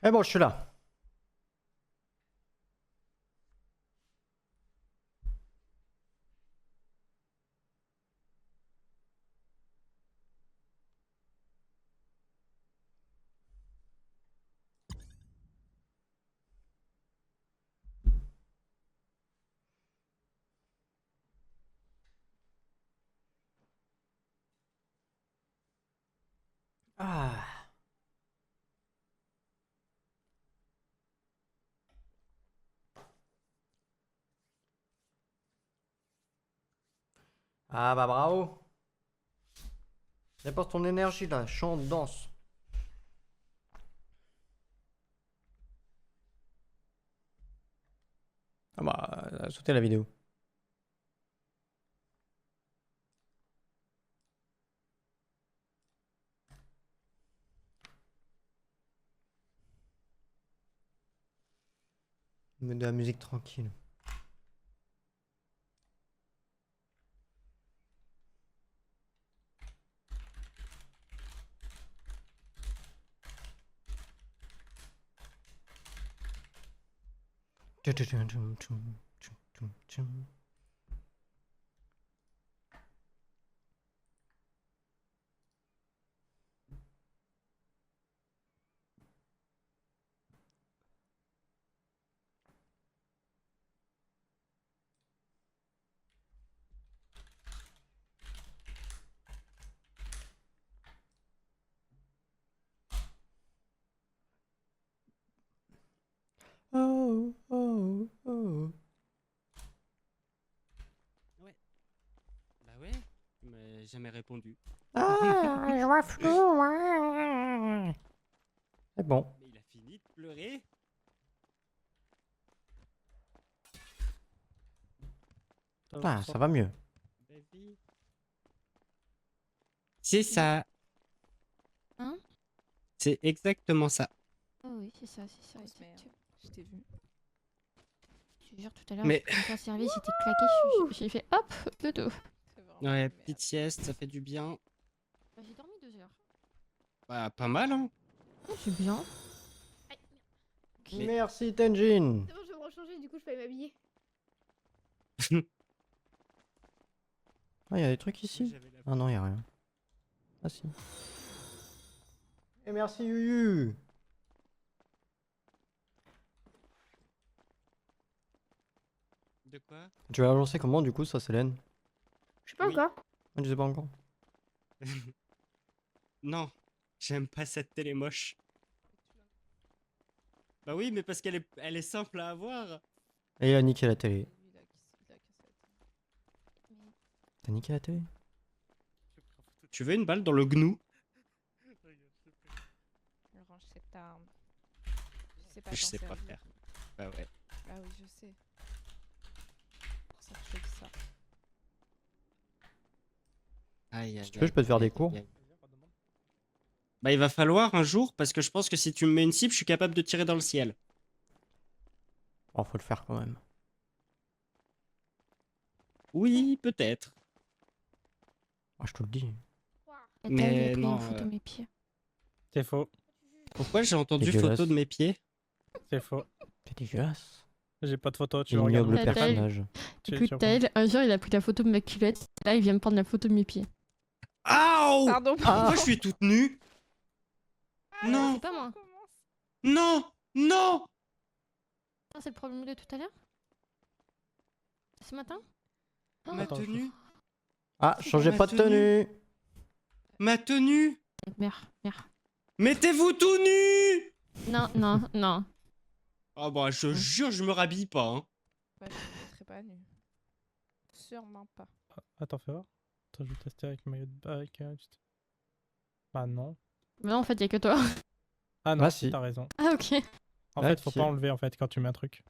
Eh bon, je suis là. Ah. Ah bah bravo. Dépense ton énergie là, chante, danse. Ah bah, sauter la vidéo. Mets de la musique tranquille. Tchou, tchou, tchou, tchou, tchou, tchou, tchou. Oh, oh, oh. Ouais. Bah ouais, tu m'as jamais répondu. Ah, je vois flou. Ouais. C'est bon. Mais il a fini de pleurer. Ah, ça va mieux. Vas-y. C'est ça. Hein? C'est exactement ça. Oh oui, c'est ça, On se met, hein. effectivement. Je t'ai vu. Je te jure, tout à l'heure, Mais- j'ai pris un service, j'étais claqué, j'ai fait hop, de dos. C'est vraiment Ouais, une petite sieste, ça fait du bien. Bah, j'ai dormi 2 heures. Bah, pas mal, hein. Oh, c'est bien. Mais- Merci Tenjin. C'est bon, je vais me rechanger, du coup je peux aller m'habiller. Ah, y a des trucs ici? J'avais la- Ah non, y a rien. Ah si. Et merci Yuyu. De quoi? Tu vas lancer comment du coup ça, Célène? Je sais pas Oui. encore. Ah, je sais pas encore. Non, j'aime pas cette télé moche. Bah oui, mais parce elle est simple à avoir. Et il a niqué la télé. Lui, il a cassé. T'as niqué la télé? Tu veux une balle dans le gnou? Il range cette arme. Je sais pas Je t'en sais pas servir. faire. Bah ouais. Ah oui, je sais. Pour ça que je fais que ça. Aïe, aïe, Si tu veux, je peux te faire des cours. aïe. Bah il va falloir un jour, parce que je pense que si tu me mets une cible, je suis capable de tirer dans le ciel. Oh, faut le faire quand même. Oui, peut-être. Ah, je te le dis. Et Mais t'as eu pris non, une photo de mes pieds. C'est faux, Pourquoi j'ai entendu Dégueulasse. photo de mes pieds? c'est faux. C'est dégueulasse. J'ai pas de photo, tu regardes. Ignoble T'as taille. personnage. Écoute, Taël, un jour, il a pris la photo de ma culotte. Là, il vient me prendre la photo de mes pieds. Aouh! Pardon. Pourquoi je suis toute nue? Non, C'est pas moi. non, non! Ah, c'est le problème de tout à l'heure? Ce matin? Oh, Ma Attends, je- tenue? Ah, changez Ma pas de tenue. tenue. Ma tenue! Merde, merde. Mettez-vous tout nu! Non, non, non. Ah bah je jure, je me rhabille pas. Hein. Bah, je ne mettrai pas nu. Sûrement pas. Attends, fais voir. Attends, je vais tester avec maillot de bain. Bah non. Mais non, en fait, il y a que toi. Ah non, Ah, si. t'as raison. Ah, ok. En Ouais, fait, faut si. pas enlever en fait quand tu mets un truc.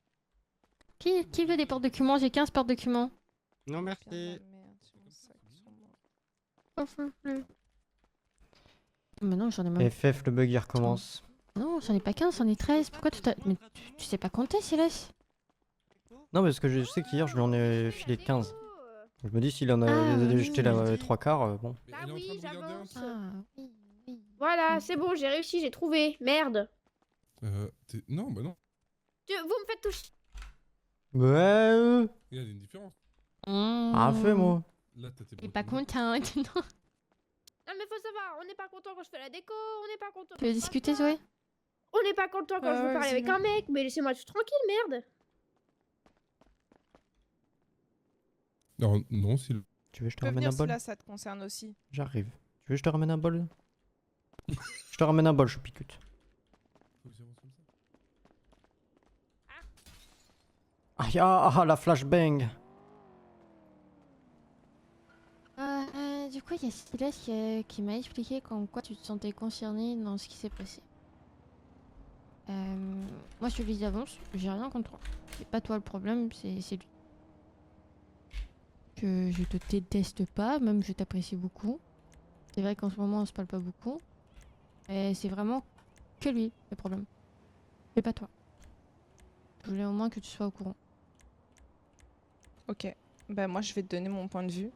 Qui veut des porte-documents? J'ai 15 porte-documents. Non Bien merci. de la merde sur mon sac, sur moi. Oh, mais non, j'en ai même... FF, le bug il recommence. Non, j'en ai pas 15, j'en ai 13. Pourquoi tu t'as... Mais tu sais pas compter, Silas? Non, parce que je sais qu'hier je lui en ai filé 15. Je me dis s'il en a Ah, jeté oui. la 3 quarts, bon. Bah oui, j'avance. Ah, oui, oui. Voilà, c'est bon, j'ai réussi, j'ai trouvé. Merde. Non, bah non. Vous me faites toucher. Ouais. Il y a une différence. Ah, fait, moi. Là, t'as tes T'es pas bretons. content, non? Non mais faut savoir, on n'est pas content quand je fais la déco, on n'est pas content. Tu veux quand je discuter, passe pas. Zoé? On n'est pas content quand je veux Ouais, parler vas-y, avec viens. un mec, mais laissez-moi tout tranquille, merde. Non, non, si. Tu veux que je Tu te peux ramène venir un si bol? là ça te concerne aussi. J'arrive. Tu veux que je te ramène un bol? Je te ramène un bol, je picoute. Faut que j'avance comme ça. Aïe, la flashbang. Du coup, il y a Silas qui m'a expliqué comme quoi tu te sentais concerné dans ce qui s'est passé. Moi, je te le dis d'avance, j'ai rien contre toi. C'est pas toi le problème, c'est lui. Que je te déteste pas, même je t'apprécie beaucoup. C'est vrai qu'en ce moment, on se parle pas beaucoup. Et c'est vraiment que lui le problème. Et pas toi. Je voulais au moins que tu sois au courant. Ok. Bah moi je vais te donner mon point de vue.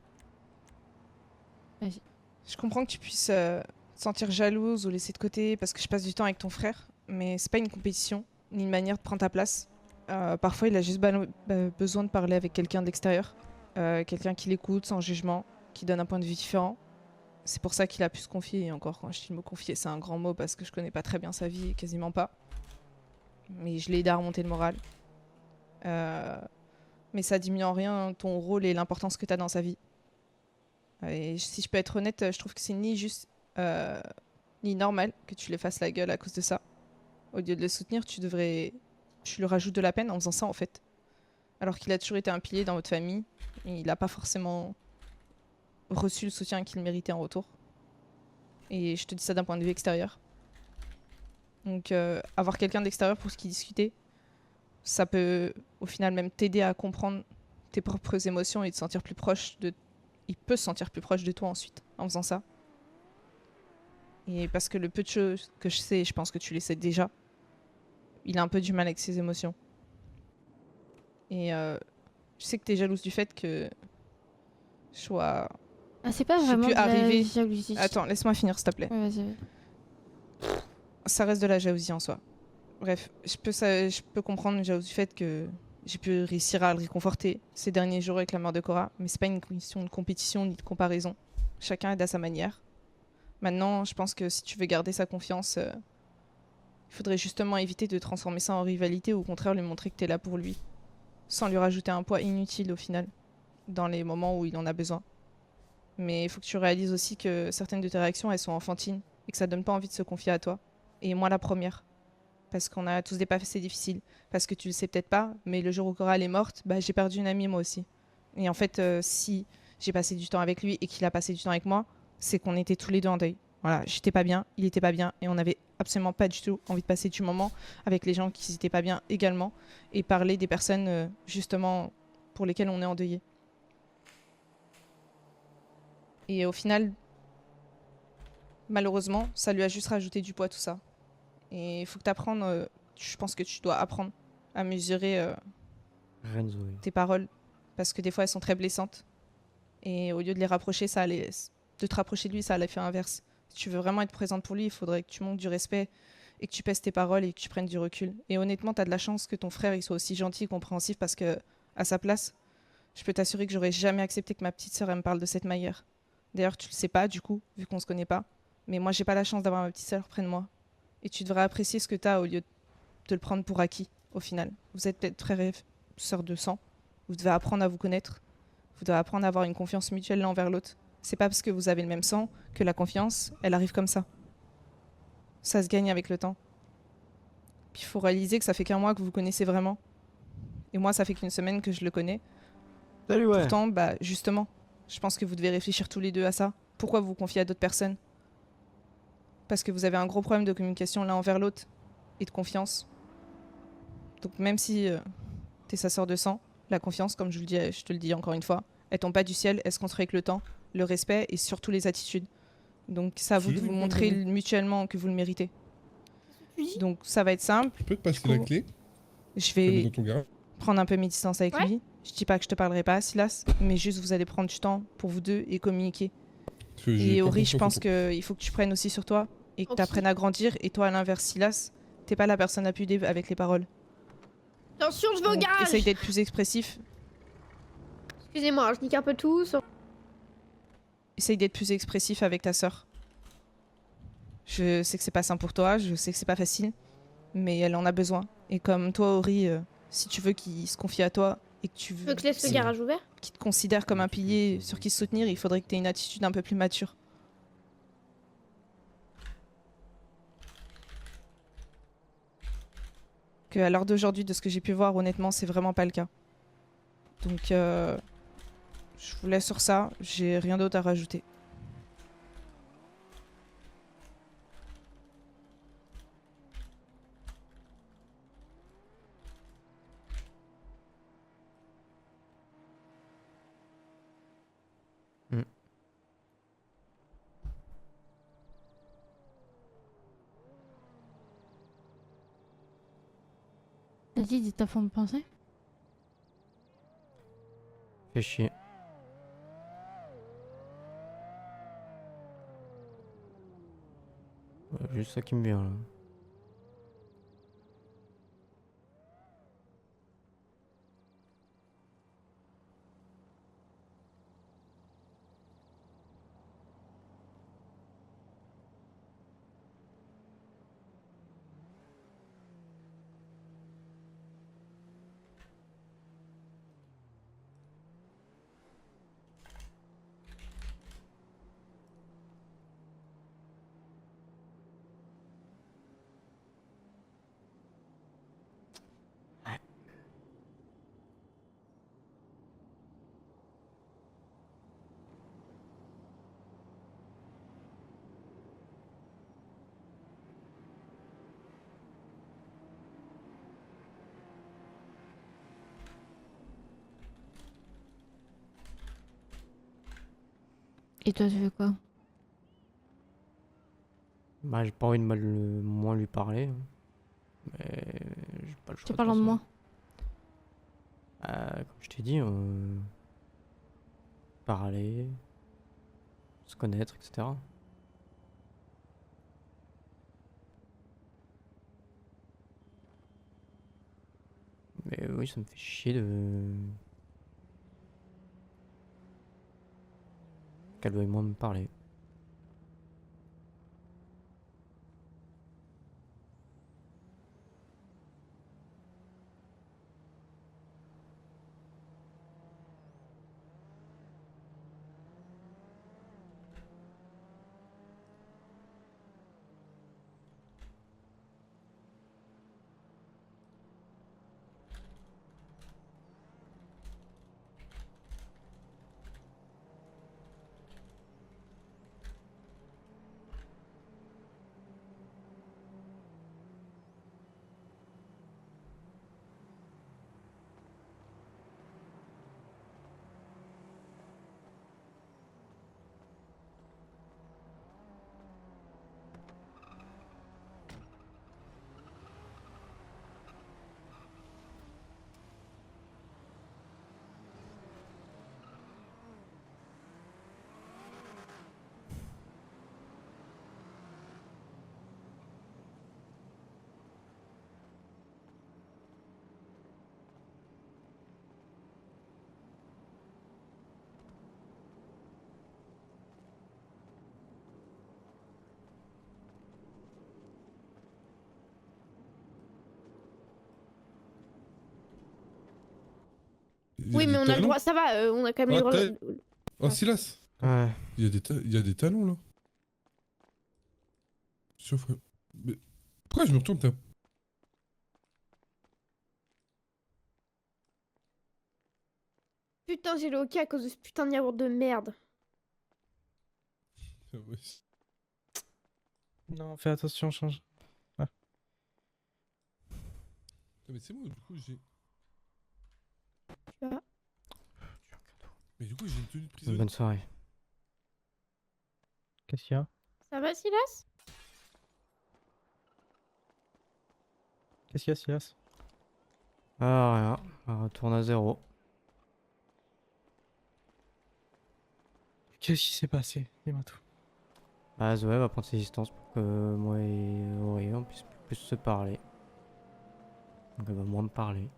Vas-y. Je comprends que tu puisses te sentir jalouse ou laisser de côté parce que je passe du temps avec ton frère, mais c'est pas une compétition ni une manière de prendre ta place. Parfois il a juste besoin de parler avec quelqu'un d'extérieur, quelqu'un qui l'écoute sans jugement, qui donne un point de vue différent. C'est pour ça qu'il a pu se confier, et encore quand je dis me confier c'est un grand mot parce que je connais pas très bien sa vie, quasiment pas. Mais je l'ai aidé à remonter le moral. Mais ça diminue en rien ton rôle et l'importance que tu as dans sa vie. Et si je peux être honnête, je trouve que c'est ni juste ni normal que tu lui fasses la gueule à cause de ça. Au lieu de le soutenir, tu lui rajoutes de la peine en faisant ça en fait. Alors qu'il a toujours été un pilier dans votre famille, et il n'a pas forcément reçu le soutien qu'il méritait en retour. Et je te dis ça d'un point de vue extérieur. Donc avoir quelqu'un d'extérieur pour ce qui discuter, ça peut au final même t'aider à comprendre tes propres émotions et te sentir plus proche de... Il peut se sentir plus proche de toi ensuite en faisant ça. Et parce que le peu de choses que je sais, je pense que tu les sais déjà, il a un peu du mal avec ses émotions. Et je sais que t'es jalouse du fait que je sois... Ah, c'est pas Je sais vraiment plus de la arriver- jalousie. Attends, laisse-moi finir s'il te plaît. Ouais, vas-y. Ça reste de la jalousie en soi. Bref, je peux comprendre une jalousie du fait que j'ai pu réussir à le réconforter ces derniers jours avec la mort de Cora, mais c'est pas une question de compétition ni de comparaison. Chacun aide à sa manière. Maintenant, je pense que si tu veux garder sa confiance, il faudrait justement éviter de transformer ça en rivalité ou au contraire lui montrer que t'es là pour lui, sans lui rajouter un poids inutile au final, dans les moments où il en a besoin. Mais il faut que tu réalises aussi que certaines de tes réactions, elles sont enfantines et que ça donne pas envie de se confier à toi. Et moi la première. Parce qu'on a tous des passés difficiles. Parce que tu le sais peut-être pas, mais le jour où Cora elle est morte, bah, j'ai perdu une amie moi aussi. Et en fait, si j'ai passé du temps avec lui et qu'il a passé du temps avec moi, c'est qu'on était tous les deux en deuil. Voilà, j'étais pas bien, il était pas bien, et on avait absolument pas du tout envie de passer du moment avec les gens qui étaient pas bien également, et parler des personnes justement pour lesquelles on est endeuillé. Et au final, malheureusement, ça lui a juste rajouté du poids tout ça. Et il faut que tu apprennes, je pense que tu dois apprendre à mesurer Renzo. tes paroles, parce que des fois elles sont très blessantes. Et au lieu de les rapprocher, de te rapprocher de lui, ça a l'effet inverse. Si tu veux vraiment être présente pour lui, il faudrait que tu montres du respect et que tu pèses tes paroles et que tu prennes du recul. Et honnêtement, tu as de la chance que ton frère il soit aussi gentil et compréhensif, parce que à sa place, je peux t'assurer que j'aurais jamais accepté que ma petite sœur elle me parle de cette manière. D'ailleurs, tu le sais pas du coup, vu qu'on se connaît pas. Mais moi, j'ai pas la chance d'avoir ma petite sœur près de moi. Et tu devrais apprécier ce que tu as au lieu de le prendre pour acquis, au final. Vous êtes peut-être frères et sœurs de sang. Vous devez apprendre à vous connaître. Vous devez apprendre à avoir une confiance mutuelle l'un envers l'autre. C'est pas parce que vous avez le même sang que la confiance, elle arrive comme ça. Ça se gagne avec le temps. Puis il faut réaliser que ça fait qu'un mois que vous vous connaissez vraiment. Et moi, ça fait qu'une semaine que je le connais. Salut, ouais. Pourtant, bah justement, je pense que vous devez réfléchir tous les deux à ça. Pourquoi vous vous confiez à d'autres personnes ? Parce que vous avez un gros problème de communication l'un envers l'autre et de confiance. Donc même si t'es sa sœur de sang, la confiance, comme je te le dis encore une fois, elle tombe pas du ciel, elle se construit avec le temps, le respect et surtout les attitudes. Donc c'est à vous de vous montrer mutuellement que vous le méritez. Donc ça va être simple. Je peux te passer Du la coup, clé? Je Je la mets vais dans ton garage. prendre un peu mes distances avec Ouais. lui. Je dis pas que je te parlerai pas, Silas, mais juste vous allez prendre du temps pour vous deux et communiquer. Parce que j'ai Et pas Ori, je confiance en pense toi. qu'il faut que tu prennes aussi sur toi et que Ok. tu apprennes à grandir. Et toi, à l'inverse, Silas, T'es pas la personne la plus aidée avec les paroles. Attention, je vais au Donc, garage. essaye d'être plus expressif. Excusez-moi, je nique un peu tout. Essaye d'être plus expressif avec ta sœur. Je sais que c'est pas simple pour toi, je sais que c'est pas facile, mais elle en a besoin. Et comme toi, Ori, si tu veux qu'il se confie à toi et que tu Tu veux veux que je laisse le qu'il garage ouvert? te considère comme un pilier sur qui se soutenir, il faudrait que tu aies une attitude un peu plus mature. Que à l'heure d'aujourd'hui, de ce que j'ai pu voir, honnêtement, c'est vraiment pas le cas. Donc, je vous laisse sur ça, j'ai rien d'autre à rajouter. Vas-y, dis ta forme de pensée. Fais chier. Ouais, juste ça qui me vient là. Et toi, tu veux quoi? Bah, j'ai pas envie de moins lui parler, hein. Mais j'ai pas le choix. Tu de parles de toute moi. façon. Comme je t'ai dit, parler, se connaître, etc. Mais oui, ça me fait chier de qu'elle veuille moins me parler. Il y Oui, a mais des on a le talons. droit, ça va, on a quand même Ah, le droit. Oh, Silas, Ouais. il y a des talons là. Sur frère. Mais pourquoi je me retourne, t'as. Putain, j'ai le hockey à cause de ce putain de yaourt de merde. Ah ouais. Non, fais attention, change. Ah, mais c'est bon, du coup, j'ai. Tu vois? Mais du coup, j'ai une tenue de prisonnier. Bonne soirée. Qu'est-ce qu'il y a? Ça va, Silas? Qu'est-ce qu'il y a, Silas? Ah, rien. On retourne à zéro. Qu'est-ce qui s'est passé? Dis-moi tout. Bah, Zoé va prendre ses distances pour que moi et Ori on puisse plus plus se parler. Donc elle va moins me parler.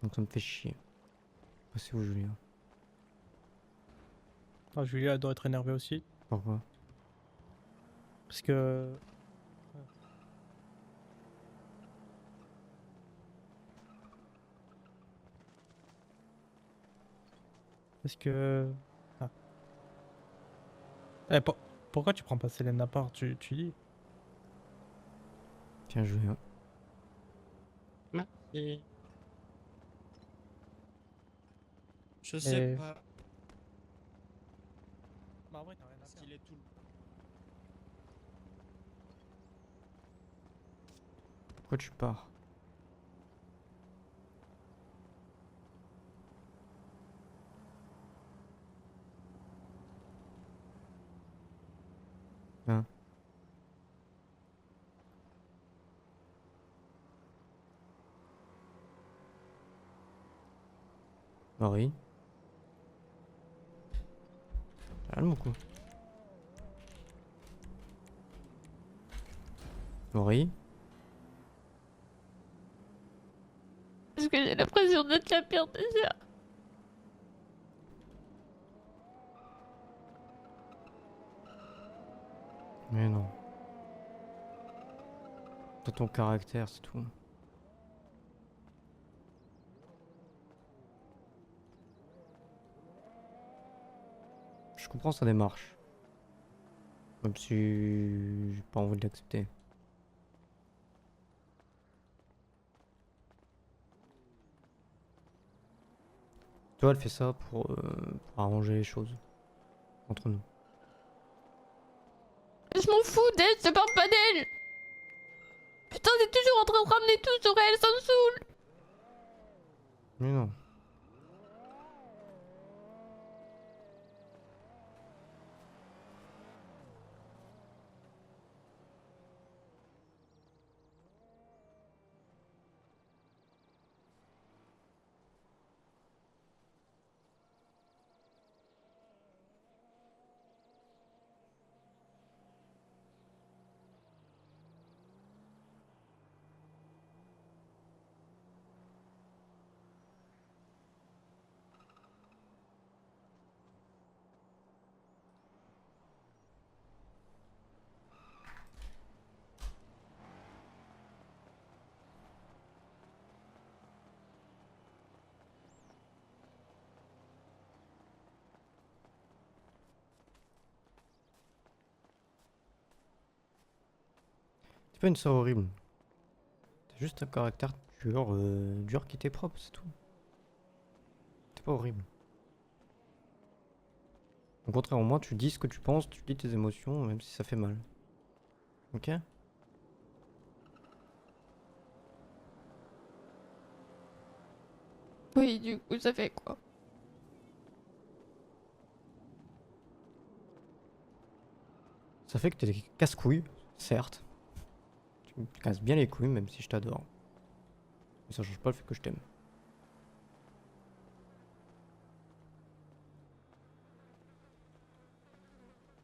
Donc ça me fait chier. C'est où Julien? Ah, Julia elle doit être énervée aussi. Pourquoi? Parce que. Parce que. Ah. Eh, pourquoi tu prends pas Célène à part? Tu dis. Tiens Julien. Merci. Je sais Et- pas. Bah, en vrai, t'as rien à Parce faire. qu'il est tout. Pourquoi tu pars? Hein? Laurie? Calme ou quoi? Laurie? Parce que j'ai l'impression d'être la pire des sœurs. Mais non. T'as ton caractère, c'est tout. Je comprends sa démarche. Même si j'ai pas envie de l'accepter. Tu vois, elle fait ça pour arranger les choses entre nous. Je m'en fous d'elle, je parle pas d'elle. Putain, t'es toujours en train de ramener tout sur elle, ça me saoule. Mais non. T'es pas une sœur horrible. T'as juste un caractère dur qui t'est propre, c'est tout. T'es pas horrible. Au contraire, au moins tu dis ce que tu penses, tu dis tes émotions, même si ça fait mal. Ok? Oui, du coup, ça fait quoi? Ça fait que t'es des casse-couilles, certes. Tu me casses bien les couilles, même si je t'adore. Mais ça change pas le fait que je t'aime.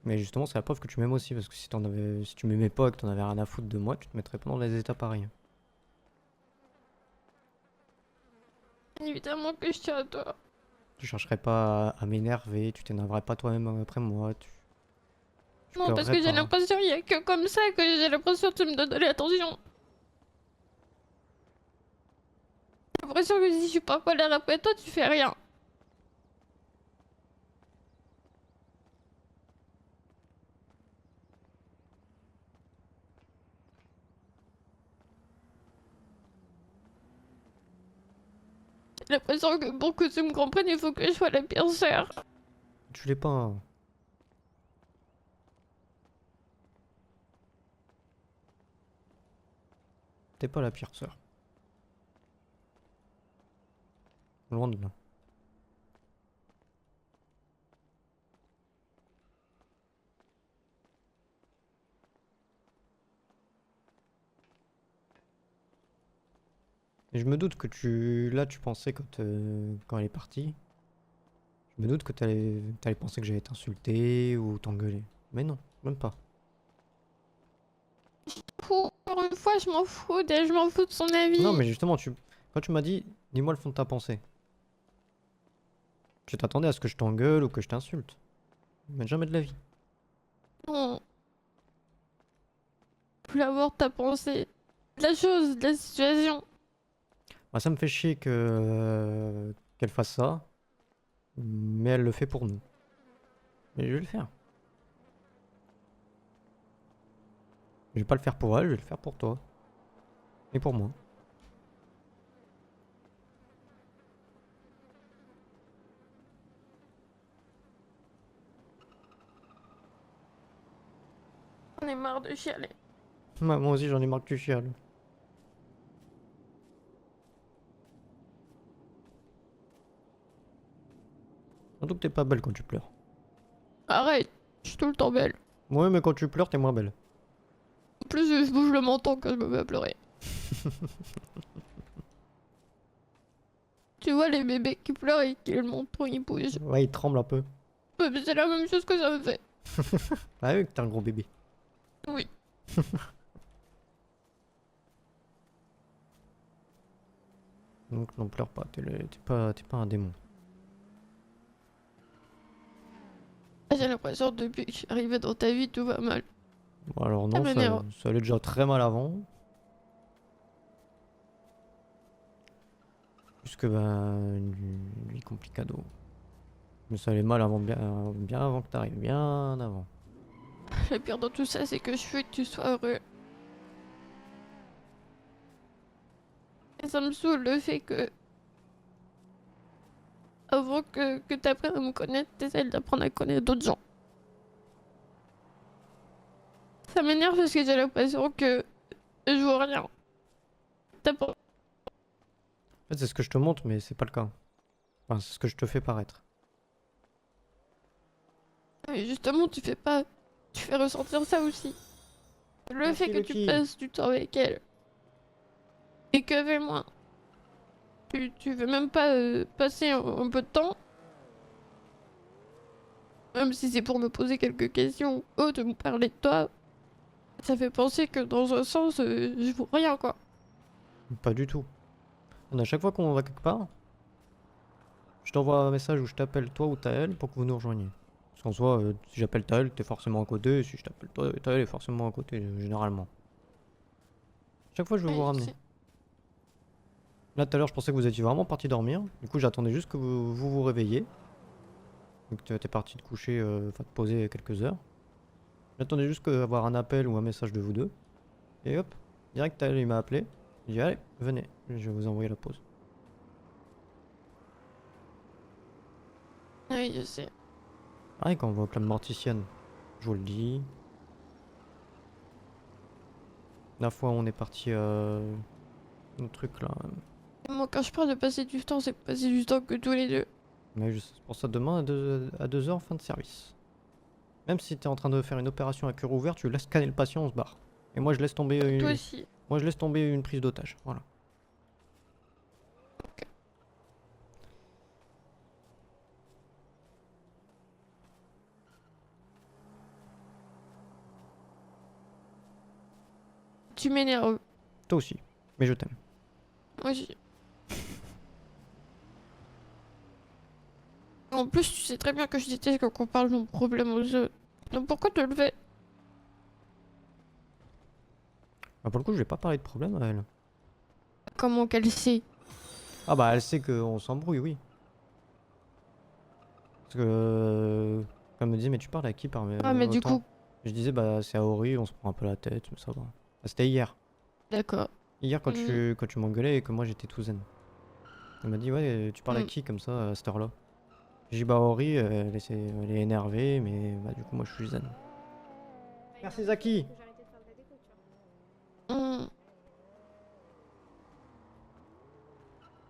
Mais justement, c'est la preuve que tu m'aimes aussi, parce que si tu m'aimais pas et que t'en avais rien à foutre de moi, tu te mettrais pas dans les états pareils. Évidemment que je tiens à toi. Tu chercherais pas à m'énerver, tu t'énerverais pas toi-même après moi, tu Non, parce pleurerais que j'ai pas. l'impression qu'il y a que comme ça que j'ai l'impression que tu me donnes de l'attention. J'ai l'impression que si je suis pas en colère après toi, tu fais rien. J'ai l'impression que pour que tu me comprennes, il faut que je sois la pire sœur. Tu l'es pas. Hein. T'es pas la pire sœur. Loin de là. Et je me doute que là, tu pensais quand elle est partie. Je me doute que t'allais penser que j'allais t'insulter ou t'engueuler. Mais non, même pas. fous. Encore une fois, je m'en fous d'elle, je m'en fous de son avis. Non, mais justement, quand tu m'as dit, dis-moi le fond de ta pensée. Tu t'attendais à ce que je t'engueule ou que je t'insulte. Mais jamais de la vie. Non. Je voulais avoir ta pensée. De la chose, de la situation. Bah, ça me fait chier qu'elle fasse ça. Mais elle le fait pour nous. Mais je vais le faire. Je vais pas le faire pour elle, je vais le faire pour toi. Et pour moi. On est marre de chialer. Moi aussi j'en ai marre que tu chiales. Surtout que t'es pas belle quand tu pleures. Arrête, je suis tout le temps belle. Ouais, mais quand tu pleures, t'es moins belle. En plus, je bouge le menton quand je me mets à pleurer. Tu vois les bébés qui pleurent et qui le menton il bouge. Ouais, il tremble un peu. Ouais, mais c'est la même chose que ça me fait. Ah oui, que t'es un gros bébé. Oui. Donc n'en pleure pas, t'es pas un démon. J'ai l'impression depuis que je suis arrivée dans ta vie, tout va mal. Bon, alors Ça non, m'énerve. ça allait déjà très mal avant. Puisque ben, une vie complicado. Mais ça allait mal avant, bien avant que t'arrives, bien avant. Le pire dans tout ça, c'est que je veux que tu sois heureux. Et ça me saoule le fait que, avant que tu apprennes à me connaître, t'essaies d'apprendre à connaître d'autres gens. Ça m'énerve parce que j'ai l'impression que je vois rien. T'as pas... En fait, c'est ce que je te montre, mais c'est pas le cas. Enfin, c'est ce que je te fais paraître. Mais justement, tu fais pas... Tu fais ressentir ça aussi. Le Merci, fait que tu Lucky. passes du temps avec elle. Et qu'avec moi. Tu veux même pas passer un peu de temps. Même si c'est pour me poser quelques questions ou de me parler de toi. Ça fait penser que dans un sens, je vaux rien quoi. Pas du tout. À chaque fois qu'on va quelque part, je t'envoie un message où je t'appelle toi ou Taël pour que vous nous rejoigniez. Parce qu'en soi, si j'appelle Taël, t'es forcément à côté. Et si je t'appelle toi, Taël est forcément à côté, généralement. Chaque fois, je veux vous Ouais, je ramener. sais. Là, tout à l'heure, je pensais que vous étiez vraiment parti dormir. Du coup, j'attendais juste que vous réveilliez. Donc, t'es parti te coucher, enfin, te poser quelques heures. J'attendais juste avoir un appel ou un message de vous deux. Et hop, direct, Taël, il m'a appelé. Il dit, allez, venez, je vais vous envoyer la pause. Oui, je sais. Pareil, quand on va au club morticienne, je vous le dis. La fois où on est parti, un truc là. Moi, quand je parle de passer du temps, c'est passer du temps que tous les deux. Mais c'est pour ça demain à 2h, fin de service. Même si t'es en train de faire une opération à cœur ouvert, tu laisses scanner le patient, on se barre. Et moi je laisse tomber Toi aussi. moi je laisse tomber une prise d'otage. Voilà. Tu m'énerves. Toi aussi. Mais je t'aime. Moi aussi. En plus, tu sais très bien que je déteste quand on parle de mon problème aux autres. Donc pourquoi tu le fais? Bah, pour le coup, je vais pas parler de problème à elle. Comment qu'elle sait? Ah bah elle sait qu'on s'embrouille, oui. Parce que comme elle me disait, mais tu parles à qui par Ah, mais du autant coup, Je disais bah c'est à Ori, on se prend un peu la tête, mais ça va. Bah, c'était hier. d'accord. Hier quand tu m'engueulais et que moi j'étais tout zen. Elle m'a dit ouais tu parles à Mm. qui comme ça à cette heure-là? J'ai dit bah Ori, elle est énervée, mais bah du coup moi je suis zen. Merci, Zaki. Que j'arrêtais de faire de la déco, tu vois. Hmm.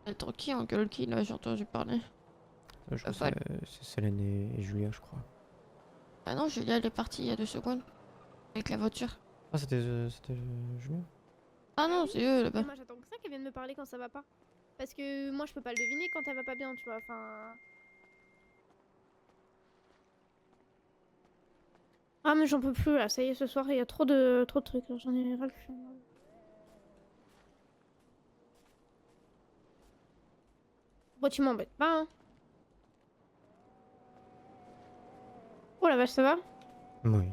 Attends, qui engueule qui là? J'ai entendu parler. Je crois que Fall. c'est Célène et Julia, je crois. Ah non, Julia, elle est partie il y a 2 secondes. Avec la voiture. Ah c'était Julien? Ah non, c'est eux là-bas. Et moi j'attends que ça qu'elle vienne me parler quand ça va pas. Parce que moi je peux pas le deviner quand elle va pas bien, tu vois. Enfin. Ah, mais j'en peux plus là, ça y est, ce soir il y a trop de trucs, là. J'en ai ras le cul. Bon, tu m'embêtes pas, hein. Oh la vache, ça va? Oui.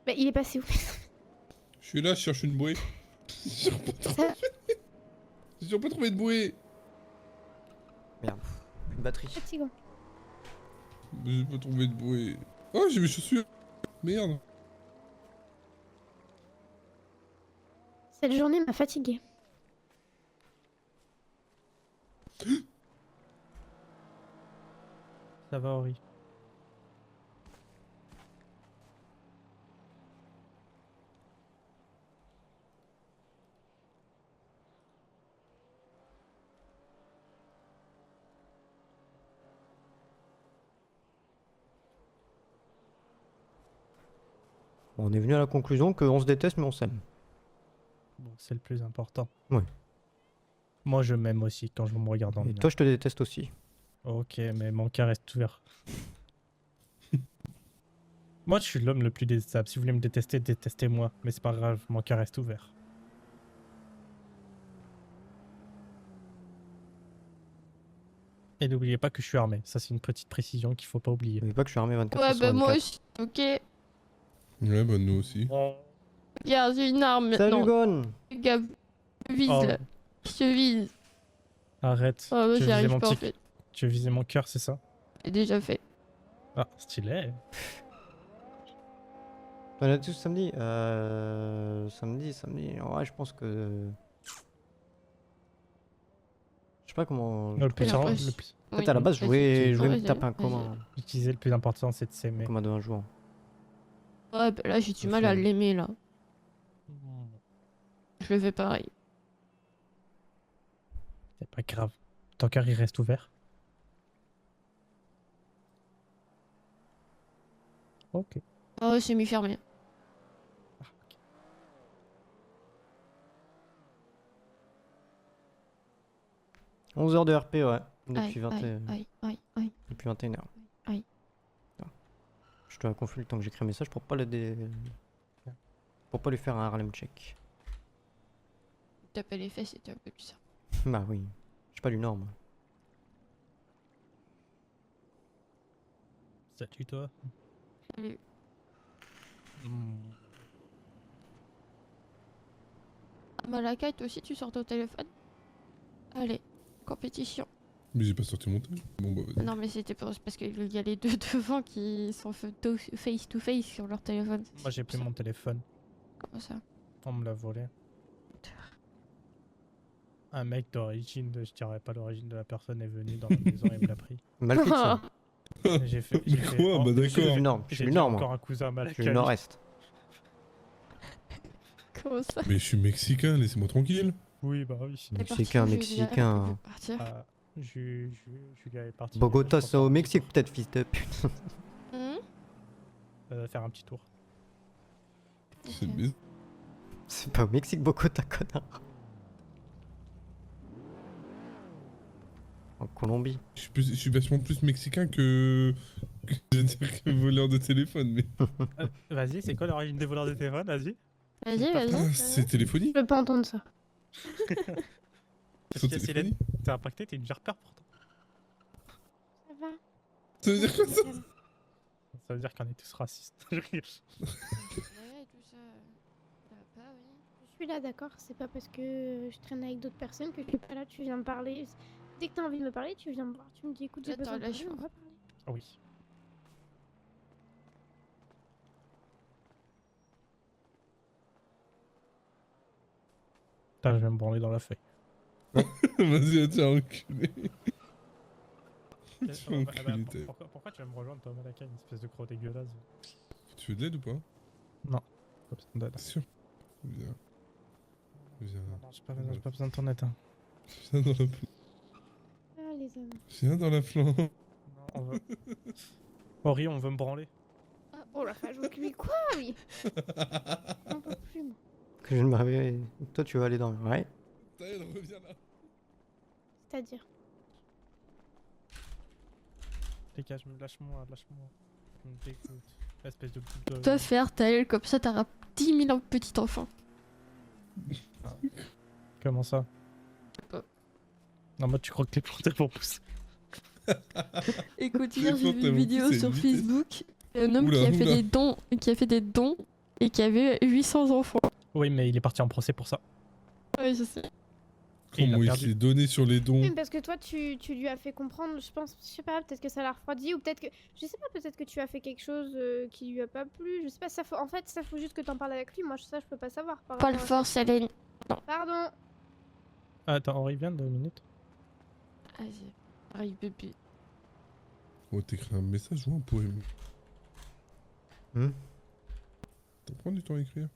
Bah, il est passé où? Je suis là, je cherche une bouée. J'ai Ça- pas trouvé de bouée. Merde. Une batterie. Fatigant. J'ai pas trouvé de bouée. Oh, j'ai mes chaussures. Merde. Cette journée m'a fatiguée. Ça va, Ori. Bon, on est venu à la conclusion qu'on se déteste mais on s'aime. Bon, c'est le plus important. Ouais. Moi, je m'aime aussi quand je me regarde dans le Et miroir. toi je te déteste aussi. Ok, mais mon cœur reste ouvert. Moi, je suis l'homme le plus détestable. Si vous voulez me détester, détestez-moi. Mais c'est pas grave, mon cœur reste ouvert. Et n'oubliez pas que je suis armé. Ça, c'est une petite précision qu'il faut pas oublier. N'oubliez pas que je suis armé 24 Ouais, heures sur bah moi 24. aussi. Ok. Ouais, bah nous aussi. Regarde, j'ai une arme Salut maintenant. Gon. Regarde, je vise Oh, là. Je te vise. arrête. Oh, moi tu veux j'y viser arrive mon pas en petit... fait. Tu veux viser mon cœur, c'est ça? J'ai déjà fait. Ah, stylé. On a tous samedi. Samedi. Ouais, je pense que. Je sais pas comment. Le plus, Oui, en après, le plus- En fait, à la base, je voulais me taper un Vas-y. commun. Utiliser le plus important, c'est de s'aimer. Commun de un jour. Ouais, bah là j'ai du Ça mal à fait- l'aimer là. Je le fais pareil. C'est pas grave. Ton cœur, il reste ouvert. Ok. Oh, c'est mi-fermé. 11 heures de RP, ouais. Aïe, Depuis 20 aïe. Depuis 21h. Aïe. Je te la confie le temps que j'écris un message pour pas pour pas lui faire un Harlem check. Taper les fesses, c'était un peu bizarre. Bah oui. Je suis pas du norme. Salut toi. Salut. Ah, Malaka, toi aussi tu sors ton téléphone? Allez, compétition. Mais j'ai pas sorti mon téléphone. Bon, bah vas-y. Non, mais c'était parce qu'il y a les deux devant qui sont face to face sur leur téléphone. Moi, j'ai plus mon téléphone. Comment ça? On me l'a volé. Un mec d'origine, je dirais pas l'origine de la personne, est venu dans la maison et me l'a pris. Mal pris ça. J'ai fait. Mais quoi oh, Bah Je suis d'accord. du nord. Je suis j'ai du dit nord, encore moi. un cousin à Je Malaka. suis du nord-est. Comment ça? Mais je suis mexicain, laissez-moi tranquille. Oui, bah oui. Elle est partie, Mexicain, Julia, elle peut Mexicain. plus partir. Ah, Julia est partie. Bogota, Je pense c'est au un petit Mexique, tour. peut-être, fils de pute. Faire un petit tour. C'est Ok. bizarre. C'est pas au Mexique, Bogota, connard. En Colombie. Je suis vachement plus mexicain je veux dire, que voleur de téléphone, mais. Vas-y, c'est quoi l'origine des voleurs de téléphone? Vas-y. Vas-y, Ah, vas-y. c'est téléphonie? Je veux pas entendre ça. Parce Sur que si téléphonie? t'es impacté, t'es une jarpeur pourtant. Ça va. Ça veut dire quoi ça? Ça veut dire qu'on est tous racistes. Je rigole. Ouais, tout ça. Ça va pas, oui. Je suis là, d'accord. C'est pas parce que je traîne avec d'autres personnes que je suis pas là, tu viens me parler. Dès que t'as envie de me parler, tu viens me voir. Tu me dis, écoute, j'ai Attends, besoin de parler, lâche-moi. on va parler. Ah oui. Putain, je vais me branler dans la feuille. Vas-y, tiens, enculé. Tu vas Ah bah, enculer ta- pourquoi tu vas me rejoindre, toi, Malaka, une espèce de gros dégueulasse? Tu veux de l'aide ou pas? Non, pas besoin d'aide. T'es sûr? Viens. Viens. Non, j'ai pas besoin de ton aide. Hein. Viens dans la Ah, les hommes. Viens dans la flanc. Non, on veut. Ori, on veut me branler. Ah, oh la vache, lui quoi, lui? J'en peux plus, moi. Que je ne me réveille. Toi, tu vas aller dans. Ouais. Taël, reviens là. C'est-à-dire. Dégage, lâche-moi. Tu me dégoûtes. Espèce de... Toi faire ta aile comme ça, t'auras 10 000 petits enfants. Comment ça? pas. Non, moi tu crois que les plantes vont pousser. Écoute, Les hier j'ai plantes, vu une elles vont vidéo pousser à sur une vitesse. Facebook. Un homme Oula, qui a fait oula. des dons, et qui avait 800 enfants. Oui, mais il est parti en procès pour ça. Ouais, je sais. Et il a Comment il perdu. s'est donné sur les dons? Oui, parce que toi, tu lui as fait comprendre, je pense, je sais pas, peut-être que ça l'a refroidi, ou peut-être que, je sais pas, peut-être que tu as fait quelque chose qui lui a pas plu, je sais pas, ça faut, en fait, ça faut juste que t'en parles avec lui, moi, ça, je peux pas savoir. Par Pas le rapport à ça. force, Hélène. Pardon. Ah, attends, Henri vient 2 minutes. Vas-y, arrive bébé. Oh, t'écris un message ou un poème? Hmm. T'en prends du temps à écrire?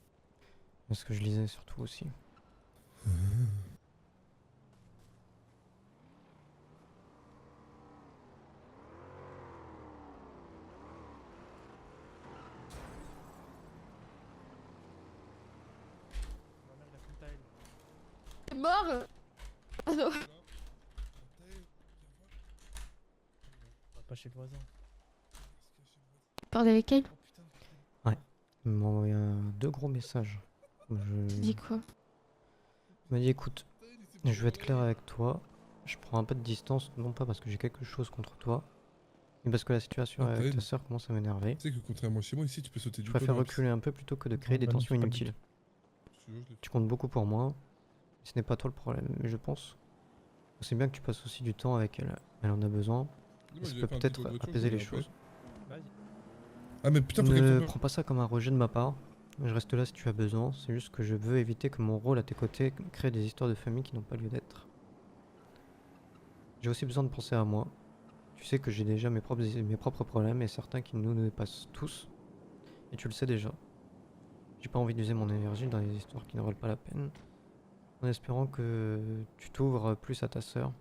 Parce que je lisais surtout aussi. T'es mort. Ah non. Pas chez le voisin. Parle avec elle. Il m'a envoyé deux gros messages. Tu Je... dis quoi? Il m'a dit écoute, je vais être clair avec toi. Je prends un peu de distance, non pas parce que j'ai quelque chose contre toi, mais parce que la situation Ah, avec t'as ta soeur commence à m'énerver. Tu sais que contrairement à chez moi, ici, tu peux sauter du Je toit préfère dans la reculer un peu plutôt que de créer Non, des bah non, tensions c'est pas le but. inutiles. piscine. Je te jure, je l'ai Tu comptes beaucoup pour moi. Ce n'est pas toi le problème, mais je pense. C'est bien que tu passes aussi du temps avec elle. Elle en a besoin. fait. Et Moi, ça j'avais peut fait un petit peut-être tour de voiture, apaiser je les l'ai après. choses. Vas-y. Ah, mais putain, faut qu'elle Ne tombe. prends pas ça comme un rejet de ma part. Je reste là si tu as besoin. C'est juste que je veux éviter que mon rôle à tes côtés crée des histoires de famille qui n'ont pas lieu d'être. J'ai aussi besoin de penser à moi. Tu sais que j'ai déjà mes propres problèmes et certains qui nous dépassent tous. Et tu le sais déjà. J'ai pas envie d'user mon énergie dans des histoires qui ne valent pas la peine. En espérant que tu t'ouvres plus à ta sœur.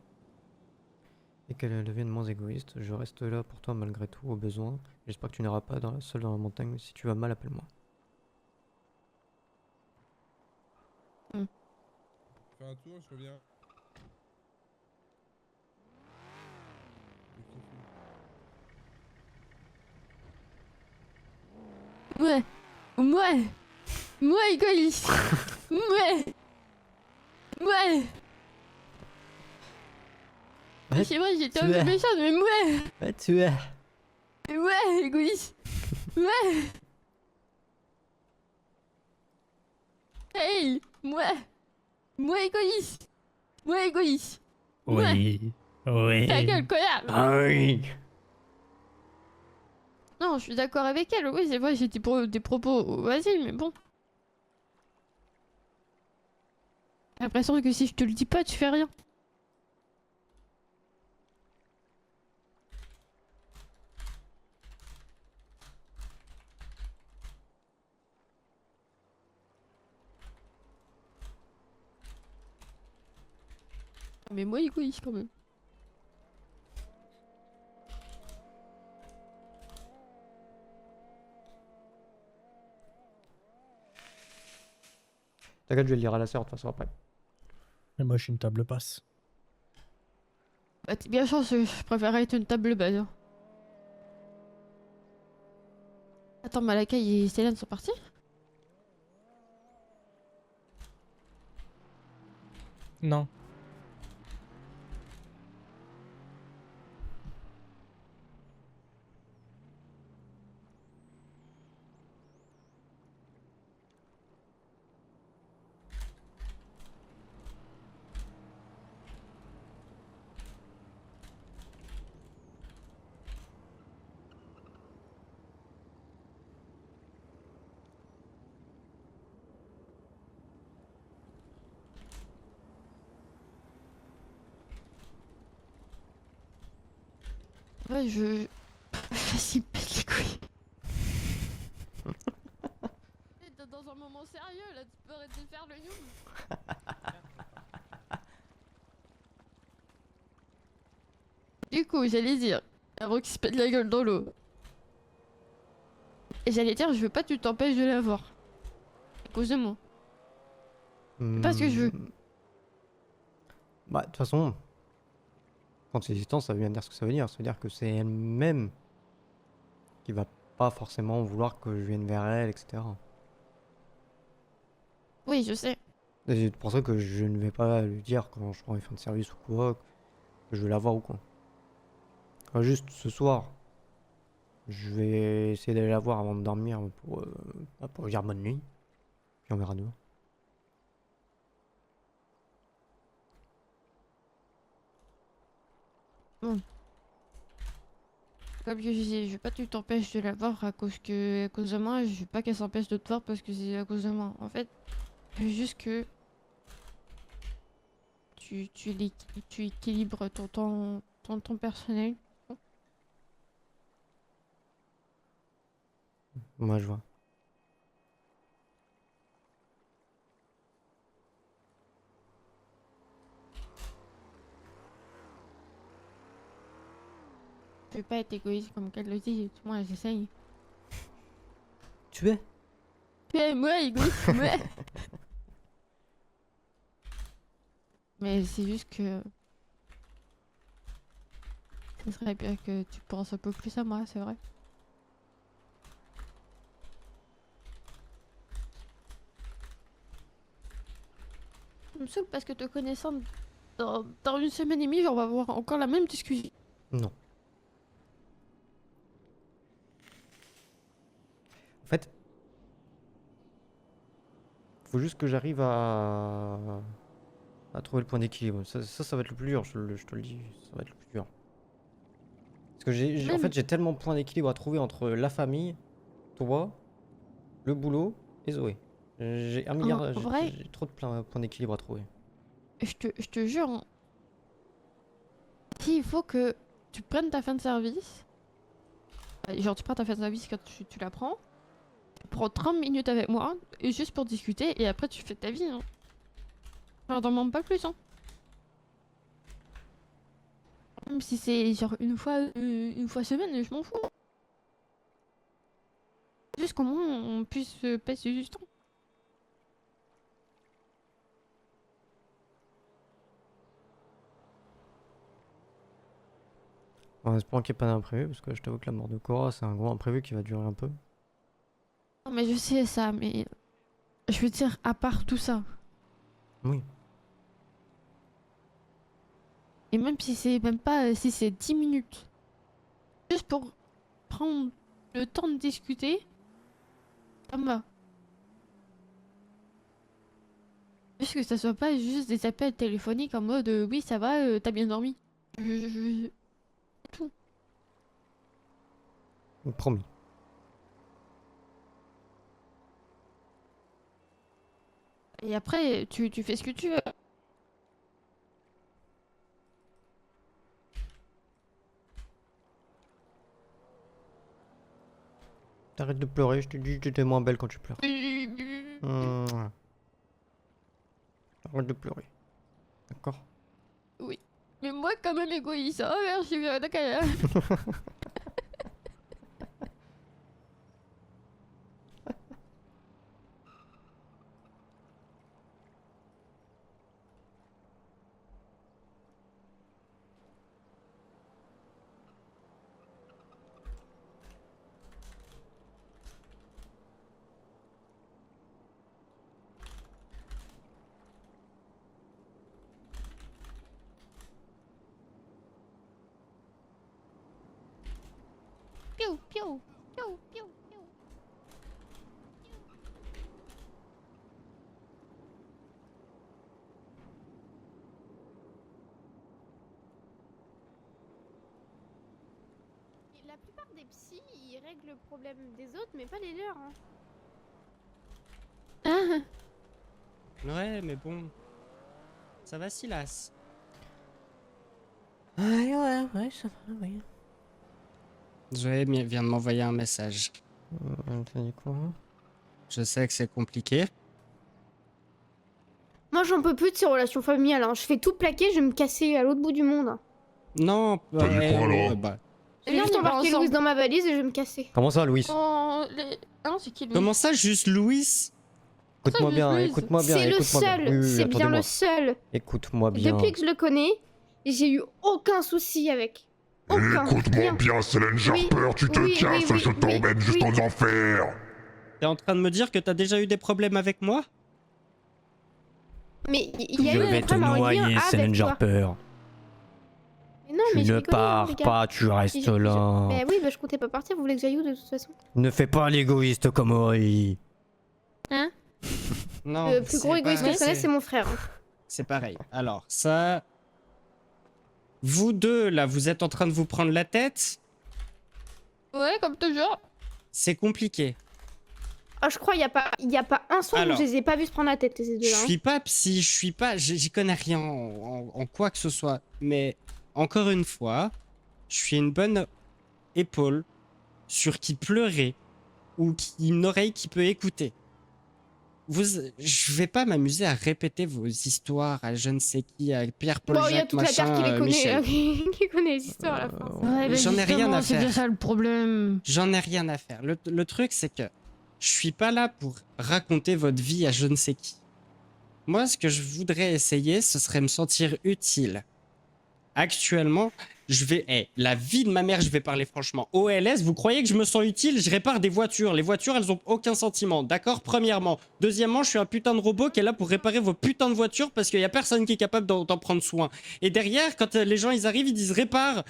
Et qu'elle devienne moins égoïste. Je reste là pour toi malgré tout, au besoin. J'espère que tu n'iras pas seul dans la montagne. Si tu vas mal, appelle-moi. Fais un tour, je reviens. Ouais. Ouais. Ouais, égoïste. Ouais. Ouais. Ouais, C'est vrai, j'étais un tu peu es. méchante, mais ouais. Ouais, tu es. Ouais, égoïste. Ouais. Hey. Ouais. Moi égoïste. Moi égoïste. Ouais. Oui. Oui. Ta gueule, connard. Ah oui. Non, je suis d'accord avec elle. Oui, c'est vrai, j'ai des propos. Vas-y, mais bon. J'ai l'impression que si je te le dis pas, tu fais rien. Mais moi égoïste quand même. T'inquiète, je vais le lire à la sœur de toute façon après. Mais moi, je suis une table passe. Bah t'es bien chanceux, je préférerais être une table basse. Hein. Attends, Malaka et Célène sont partis? Non. Ouais, je... Vas-y, pète les couilles. T'es dans un moment sérieux là, tu peux arrêter de faire le nous. Du coup, j'allais dire, avant qu'il se pète la gueule dans l'eau. Et j'allais dire, je veux pas que tu t'empêches de l'avoir. À cause de moi. pas ce que je veux. Bah, de toute façon, quand c'est hésitant, ça veut bien dire ce que ça veut dire. Ça veut dire que c'est elle-même qui va pas forcément vouloir que je vienne vers elle, etc. Oui, je sais. Et c'est pour ça que je ne vais pas lui dire quand je prends une fin de service ou quoi, que je vais la voir ou quoi. Juste ce soir, je vais essayer d'aller la voir avant de dormir pour dire bonne nuit. Puis on verra demain. Comme je disais, je veux pas que tu t'empêches de la voir à cause de moi. Je veux pas qu'elle s'empêche de te voir parce que c'est à cause de moi. En fait, je veux juste que tu équilibres ton temps personnel. Moi je vois. Je veux pas être égoïste comme qu'elle le dit. Moi, j'essaye. Tu es? Moi, égoïste, ouais. Mais c'est juste que ce serait bien que tu penses un peu plus à moi, c'est vrai. Ça me saoule parce que te connaissant dans une semaine et demie, on va avoir encore la même discussion. Non. En fait, faut juste que j'arrive à trouver le point d'équilibre. Ça va être le plus dur, je te le dis, ça va être le plus dur. Parce que en fait, j'ai tellement de points d'équilibre à trouver entre la famille, toi, le boulot et Zoé. J'ai un milliard, vrai j'ai trop de points d'équilibre à trouver. Je te jure, s'il faut que tu prennes ta fin de service, genre tu prends ta fin de service quand tu la prends, tu prends 30 minutes avec moi, et juste pour discuter, et après tu fais ta vie. Hein. J'en demande pas plus. Hein. Même si c'est genre une fois semaine, je m'en fous. Juste qu'au moins on puisse passer du temps. En espérant qu'il n'y ait pas d'imprévu, parce que je t'avoue que la mort de Cora, c'est un gros imprévu qui va durer un peu. Non mais je sais ça, mais je veux dire, à part tout ça, Oui. et même si c'est même pas, si c'est 10 minutes, juste pour prendre le temps de discuter, ça me va. Juste que ça soit pas juste des appels téléphoniques en mode oui ça va, t'as bien dormi. Tout. Promis. Et après, tu fais ce que tu veux. T'arrêtes de pleurer, je te dis que t'étais moins belle quand tu pleures. Arrête de pleurer. D'accord? Mais moi quand même égoïste, oh merci, d'accord. Piou, piou, piou, piou, piou. La plupart des psys, ils règlent le problème des autres, mais pas les leurs. Hein. Ah, Ouais, mais bon. Ça va, Silas. Ouais, ça va, oui. Zoé vient de m'envoyer un message. T'as dit quoi? Je sais que c'est compliqué. Moi, j'en peux plus de ces relations familiales. Hein. Je fais tout plaquer, je vais me casser à l'autre bout du monde. Non, T'as dit quoi, alors bah, Je vais juste on y va embarquer ensemble. Louise dans ma valise et je vais me casser. Comment ça, Louis? Oh, non, c'est qui lui? comment ça, juste Louis? Écoute-moi Ça, bien, Louise. écoute-moi bien, C'est le écoute-moi bien. seul, Oui, oui, c'est bien attendez-moi. le seul. Écoute-moi bien. Depuis que je le connais, j'ai eu aucun souci avec. Aucun. Écoute-moi Rien. bien, Céline Oui, Jarper, tu te oui, casses oui, et je oui, t'emmène oui, juste oui. en enfer. T'es en train de me dire que t'as déjà eu des problèmes avec moi? Mais il y a Je eu des vais te problèmes en lien noyer, avec Céline toi. Jarper. Mais non, Tu mais je ne rigolais, hein, les pars gars. pas, tu restes là. Bah oui, bah je comptais pas partir, vous voulez que j'aille où de toute façon? Ne fais pas l'égoïste comme Ori. Hein? Non, Le plus gros c'est égoïste pas- que je connaisse, c'est mon frère. Hein. C'est pareil. Alors, ça... Vous deux, là, vous êtes en train de vous prendre la tête. Ouais, comme toujours. C'est compliqué. Oh, je crois, il y a pas un soir Alors, où je les ai pas vus se prendre la tête, ces Je deux-là. Hein. suis pas psy, je suis pas... J'y connais rien en quoi que ce soit. Mais, encore une fois, je suis une bonne épaule sur qui pleurer ou une oreille qui peut écouter. Je vais pas m'amuser à répéter vos histoires à je ne sais qui, à Pierre, Paul, Bon, il y a Jacques, toute la terre machin, qui les connaît, Michel. qui connaît les histoires à la fin. Ouais, bah J'en ai rien justement, à c'est faire. bien ça le problème. J'en ai rien à faire. Le truc, c'est que je suis pas là pour raconter votre vie à je ne sais qui. Moi, ce que je voudrais essayer, ce serait me sentir utile. Actuellement, la vie de ma mère, je vais parler franchement. OLS, vous croyez que je me sens utile? Je répare des voitures. Les voitures, elles ont aucun sentiment. D'accord? Premièrement. Deuxièmement, je suis un putain de robot qui est là pour réparer vos putains de voitures parce qu'il y a personne qui est capable d'en prendre soin. Et derrière, quand les gens ils arrivent, ils disent répare.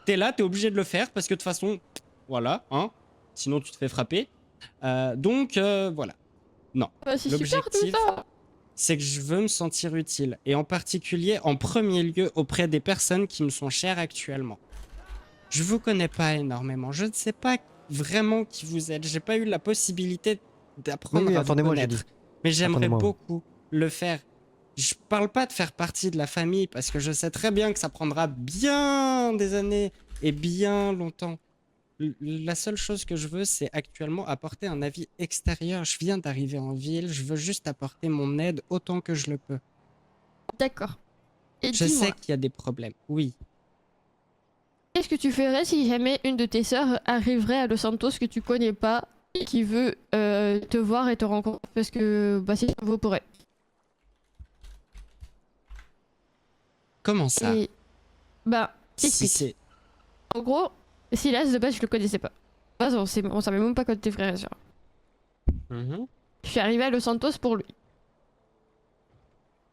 T'es là, t'es obligé de le faire parce que de toute façon, voilà, hein. Sinon, tu te fais frapper. Donc, voilà. Non. Bah, c'est super tout L'objectif, ça. c'est que je veux me sentir utile. Et en particulier, en premier lieu, auprès des personnes qui me sont chères actuellement. Je vous connais pas énormément. Je ne sais pas vraiment qui vous êtes. J'ai pas eu la possibilité d'apprendre Oui, à vous attendez-moi, j'ai connaître. dit. Mais j'aimerais Attendez-moi, oui. beaucoup le faire. Je parle pas de faire partie de la famille parce que je sais très bien que ça prendra bien des années et bien longtemps. La seule chose que je veux, c'est actuellement apporter un avis extérieur. Je viens d'arriver en ville, je veux juste apporter mon aide autant que je le peux. D'accord. Et Je dis-moi, sais qu'il y a des problèmes, oui. qu'est-ce que tu ferais si jamais une de tes sœurs arriverait à Los Santos que tu connais pas et qui veut te voir et te rencontrer parce que bah, c'est nouveau pour elle. Comment ça? Et bah, Si t'explique. c'est... En gros, Silas de base je le connaissais pas. De base, on savait même pas quand t'es frères et sœurs. Mhm. Je suis arrivée à Los Santos pour lui.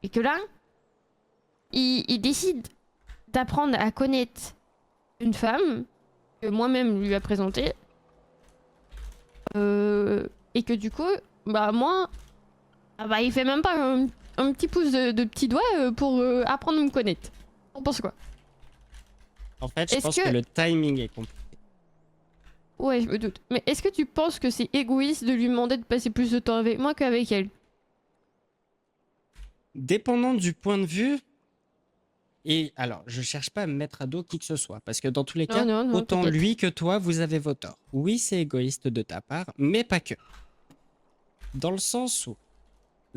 Et que là, il décide d'apprendre à connaître une femme que moi-même lui a présentée. Et que du coup, bah moi, bah il fait même pas un petit pouce de petit doigt pour apprendre à me connaître. On pense quoi? En fait, je Est-ce pense que- que le timing est compliqué. Ouais, je me doute. Mais est-ce que tu penses que c'est égoïste de lui demander de passer plus de temps avec moi qu'avec elle? Dépendant du point de vue... Et alors, je cherche pas à me mettre à dos qui que ce soit, parce que dans tous les Non, cas, non, non, autant t'inquiète. lui que toi, vous avez vos torts. Oui, c'est égoïste de ta part, mais pas que. Dans le sens où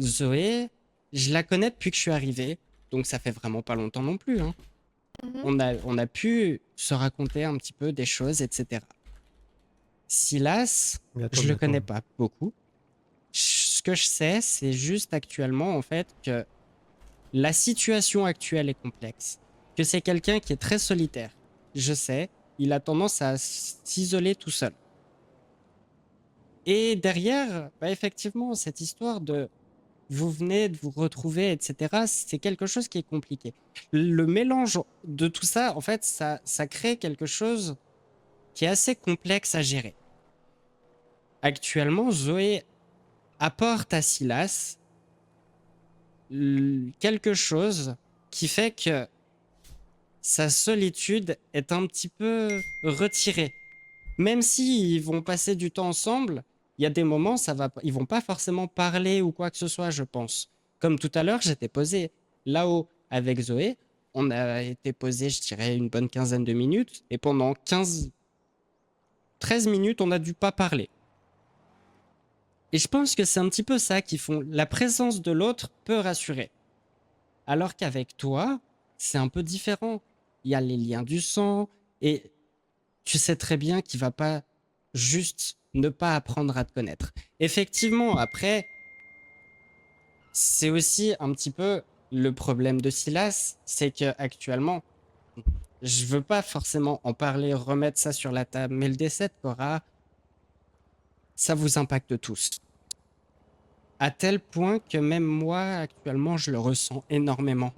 Zoé, je la connais depuis que je suis arrivé, donc ça fait vraiment pas longtemps non plus. Hein. Mhm. On a pu se raconter un petit peu des choses, etc. Silas, je le connais pas beaucoup. Ce que je sais, c'est juste actuellement, en fait, que la situation actuelle est complexe. Que c'est quelqu'un qui est très solitaire. Je sais, il a tendance à s'isoler tout seul. Et derrière, bah effectivement, cette histoire de vous venez de vous retrouver, etc., c'est quelque chose qui est compliqué. Le mélange de tout ça, en fait, ça crée quelque chose qui est assez complexe à gérer. Actuellement, Zoé apporte à Silas quelque chose qui fait que sa solitude est un petit peu retirée. Même si ils vont passer du temps ensemble, il y a des moments, ils vont pas forcément parler ou quoi que ce soit, je pense. Comme tout à l'heure, j'étais posé là-haut avec Zoé. On a été posé, je dirais, une bonne quinzaine de minutes. Et pendant 13 minutes, on a dû pas parler. Et je pense que c'est un petit peu ça qui font. La présence de l'autre peut rassurer. Alors qu'avec toi, c'est un peu différent. Il y a les liens du sang et tu sais très bien qu'il va pas juste ne pas apprendre à te connaître. Effectivement, après, c'est aussi un petit peu le problème de Silas, c'est que actuellement, je veux pas forcément en parler, remettre ça sur la table, mais le décès de Cora, ça vous impacte tous. À tel point que même moi, actuellement, je le ressens énormément.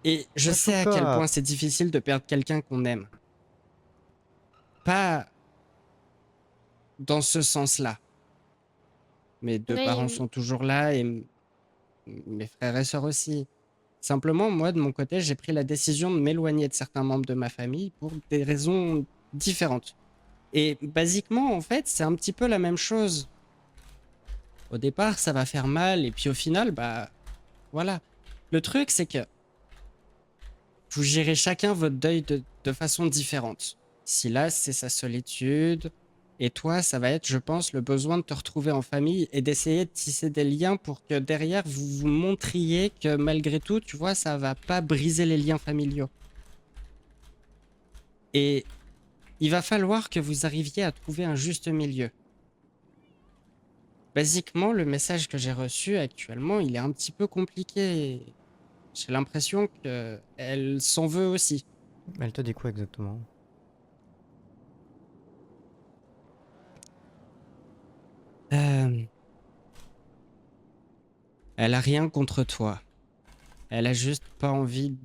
Et je En sais tout à quel cas, point c'est difficile de perdre quelqu'un qu'on aime. Pas dans ce sens-là. Mes deux parents Oui, sont toujours là et mes frères et sœurs aussi. Simplement, moi, de mon côté, j'ai pris la décision de m'éloigner de certains membres de ma famille pour des raisons différentes. Et basiquement, en fait, c'est un petit peu la même chose. Au départ, ça va faire mal, et puis au final, bah, voilà. Le truc, c'est que vous gérez chacun votre deuil de façon différente. Si là, c'est sa solitude, et toi, ça va être, je pense, le besoin de te retrouver en famille et d'essayer de tisser des liens pour que derrière, vous vous montriez que malgré tout, tu vois, ça va pas briser les liens familiaux. Et il va falloir que vous arriviez à trouver un juste milieu. Basiquement, le message que j'ai reçu actuellement, il est un petit peu compliqué. J'ai l'impression qu'elle s'en veut aussi. elle te dit quoi exactement? Euh, Elle a rien contre toi. Elle a juste pas envie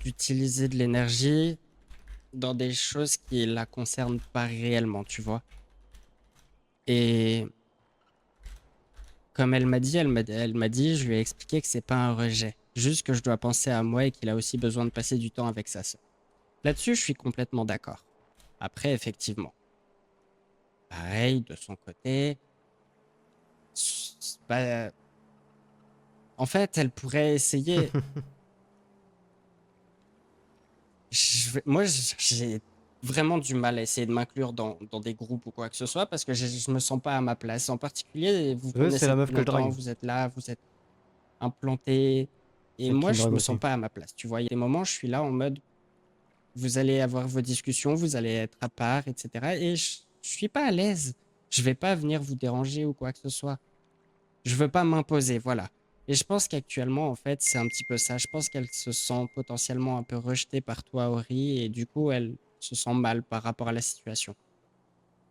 d'utiliser de l'énergie dans des choses qui la concernent pas réellement, tu vois. Et comme elle m'a dit, je lui ai expliqué que c'est pas un rejet. Juste que je dois penser à moi et qu'il a aussi besoin de passer du temps avec sa sœur. Là-dessus, je suis complètement d'accord. Après, effectivement, pareil, de son côté, bah, en fait, elle pourrait essayer. Moi, j'ai vraiment du mal à essayer de m'inclure dans des groupes ou quoi que ce soit parce que je me sens pas à ma place. En particulier, vous C'est connaissez la meuf depuis que je longtemps, drague. vous êtes là, vous êtes implanté. Et Celle qui moi, me je drague me aussi. sens pas à ma place. Tu vois, il y a des moments, je suis là en mode, vous allez avoir vos discussions, vous allez être à part, etc. Et je suis pas à l'aise. Je vais pas venir vous déranger ou quoi que ce soit. Je veux pas m'imposer, voilà. Et je pense qu'actuellement, en fait, c'est un petit peu ça. Je pense qu'elle se sent potentiellement un peu rejetée par toi, Ori, et du coup, elle se sent mal par rapport à la situation.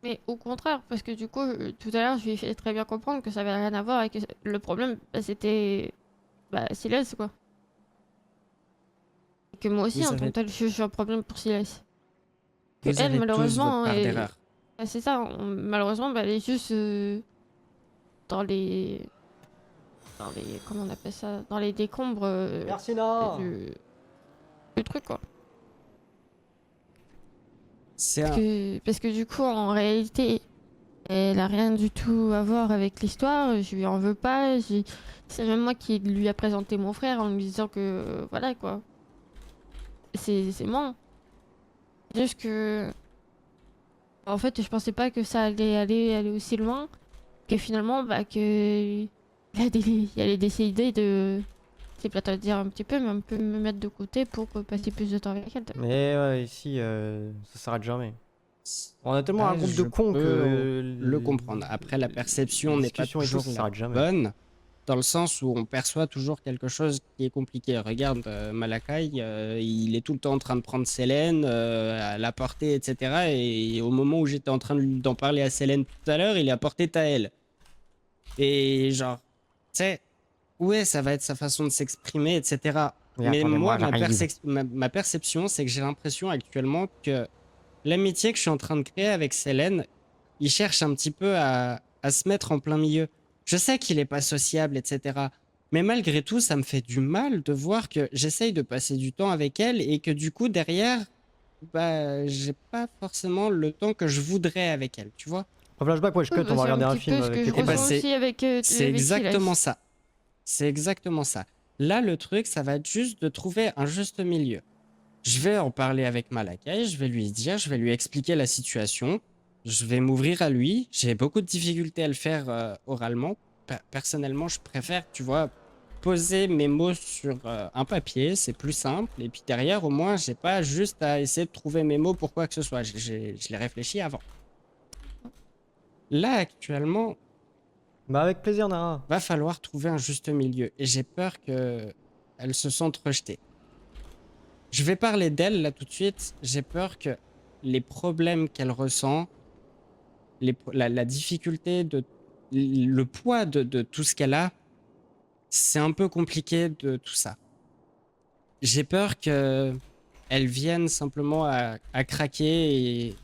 mais au contraire, parce que du coup, tout à l'heure, je lui ai fait très bien comprendre que ça avait rien à voir et que le problème, bah, c'était. Bah, Silas, quoi. Et que moi aussi, Vous en tant que avez, tel, je suis un problème pour Silas. Que vous elle, avez tous votre malheureusement, part d'erreur. c'est ça, malheureusement, bah, elle est juste dans les. Dans les. Comment on appelle ça? Dans les décombres Merci, Na. du truc, quoi. C'est un... Parce que du coup, en réalité, elle a rien du tout à voir avec l'histoire. Je lui en veux pas. C'est même moi qui lui a présenté mon frère en lui disant que voilà quoi. C'est moi. Juste que en fait, je pensais pas que ça allait aller aussi loin. Que finalement, bah que il allait décider de. C'est pas te dire un petit peu, mais un peu me mettre de côté pour passer plus de temps avec elle. Mais ouais, ici, ça s'arrête jamais. On a tellement un Ah, groupe de je cons que peux le comprendre. Après, la les perception n'est pas discussions et tout, toujours ça la s'arrête jamais. bonne, dans le sens où on perçoit toujours quelque chose qui est compliqué. Regarde, Malakai, il est tout le temps en train de prendre Selene, à la portée, etc. Et au moment où j'étais en train d'en parler à Selene tout à l'heure, il est à portée Taël. Et genre, tu sais, ouais, ça va être sa façon de s'exprimer, etc. Oui, Mais attendez-moi, moi, j'arrive. ma perception, c'est que j'ai l'impression actuellement que l'amitié que je suis en train de créer avec Selene, il cherche un petit peu à se mettre en plein milieu. Je sais qu'il est pas sociable, etc. Mais malgré tout, ça me fait du mal de voir que j'essaye de passer du temps avec elle et que du coup, derrière, bah, j'ai pas forcément le temps que je voudrais avec elle, tu vois? En flashback, ouais, je Oui, cut, on bah, va c'est un regarder un petit film peu ce que avec tes je Et bah, ressens copains. aussi avec c'est avec exactement Silas. ça. C'est exactement ça. Là, le truc, ça va être juste de trouver un juste milieu. Je vais en parler avec Malakai, je vais lui dire, je vais lui expliquer la situation, je vais m'ouvrir à lui. J'ai beaucoup de difficultés à le faire oralement. Personnellement, je préfère, tu vois, poser mes mots sur un papier, c'est plus simple. Et puis derrière, au moins, j'ai pas juste à essayer de trouver mes mots pour quoi que ce soit. Je l'ai réfléchi avant. Là, actuellement, Bah, avec plaisir, Nara. va falloir trouver un juste milieu. Et j'ai peur que elle se sente rejetée. Je vais parler d'elle là tout de suite. J'ai peur que les problèmes qu'elle ressent, la difficulté, le poids de tout ce qu'elle a, c'est un peu compliqué de tout ça. J'ai peur que elle vienne simplement à craquer et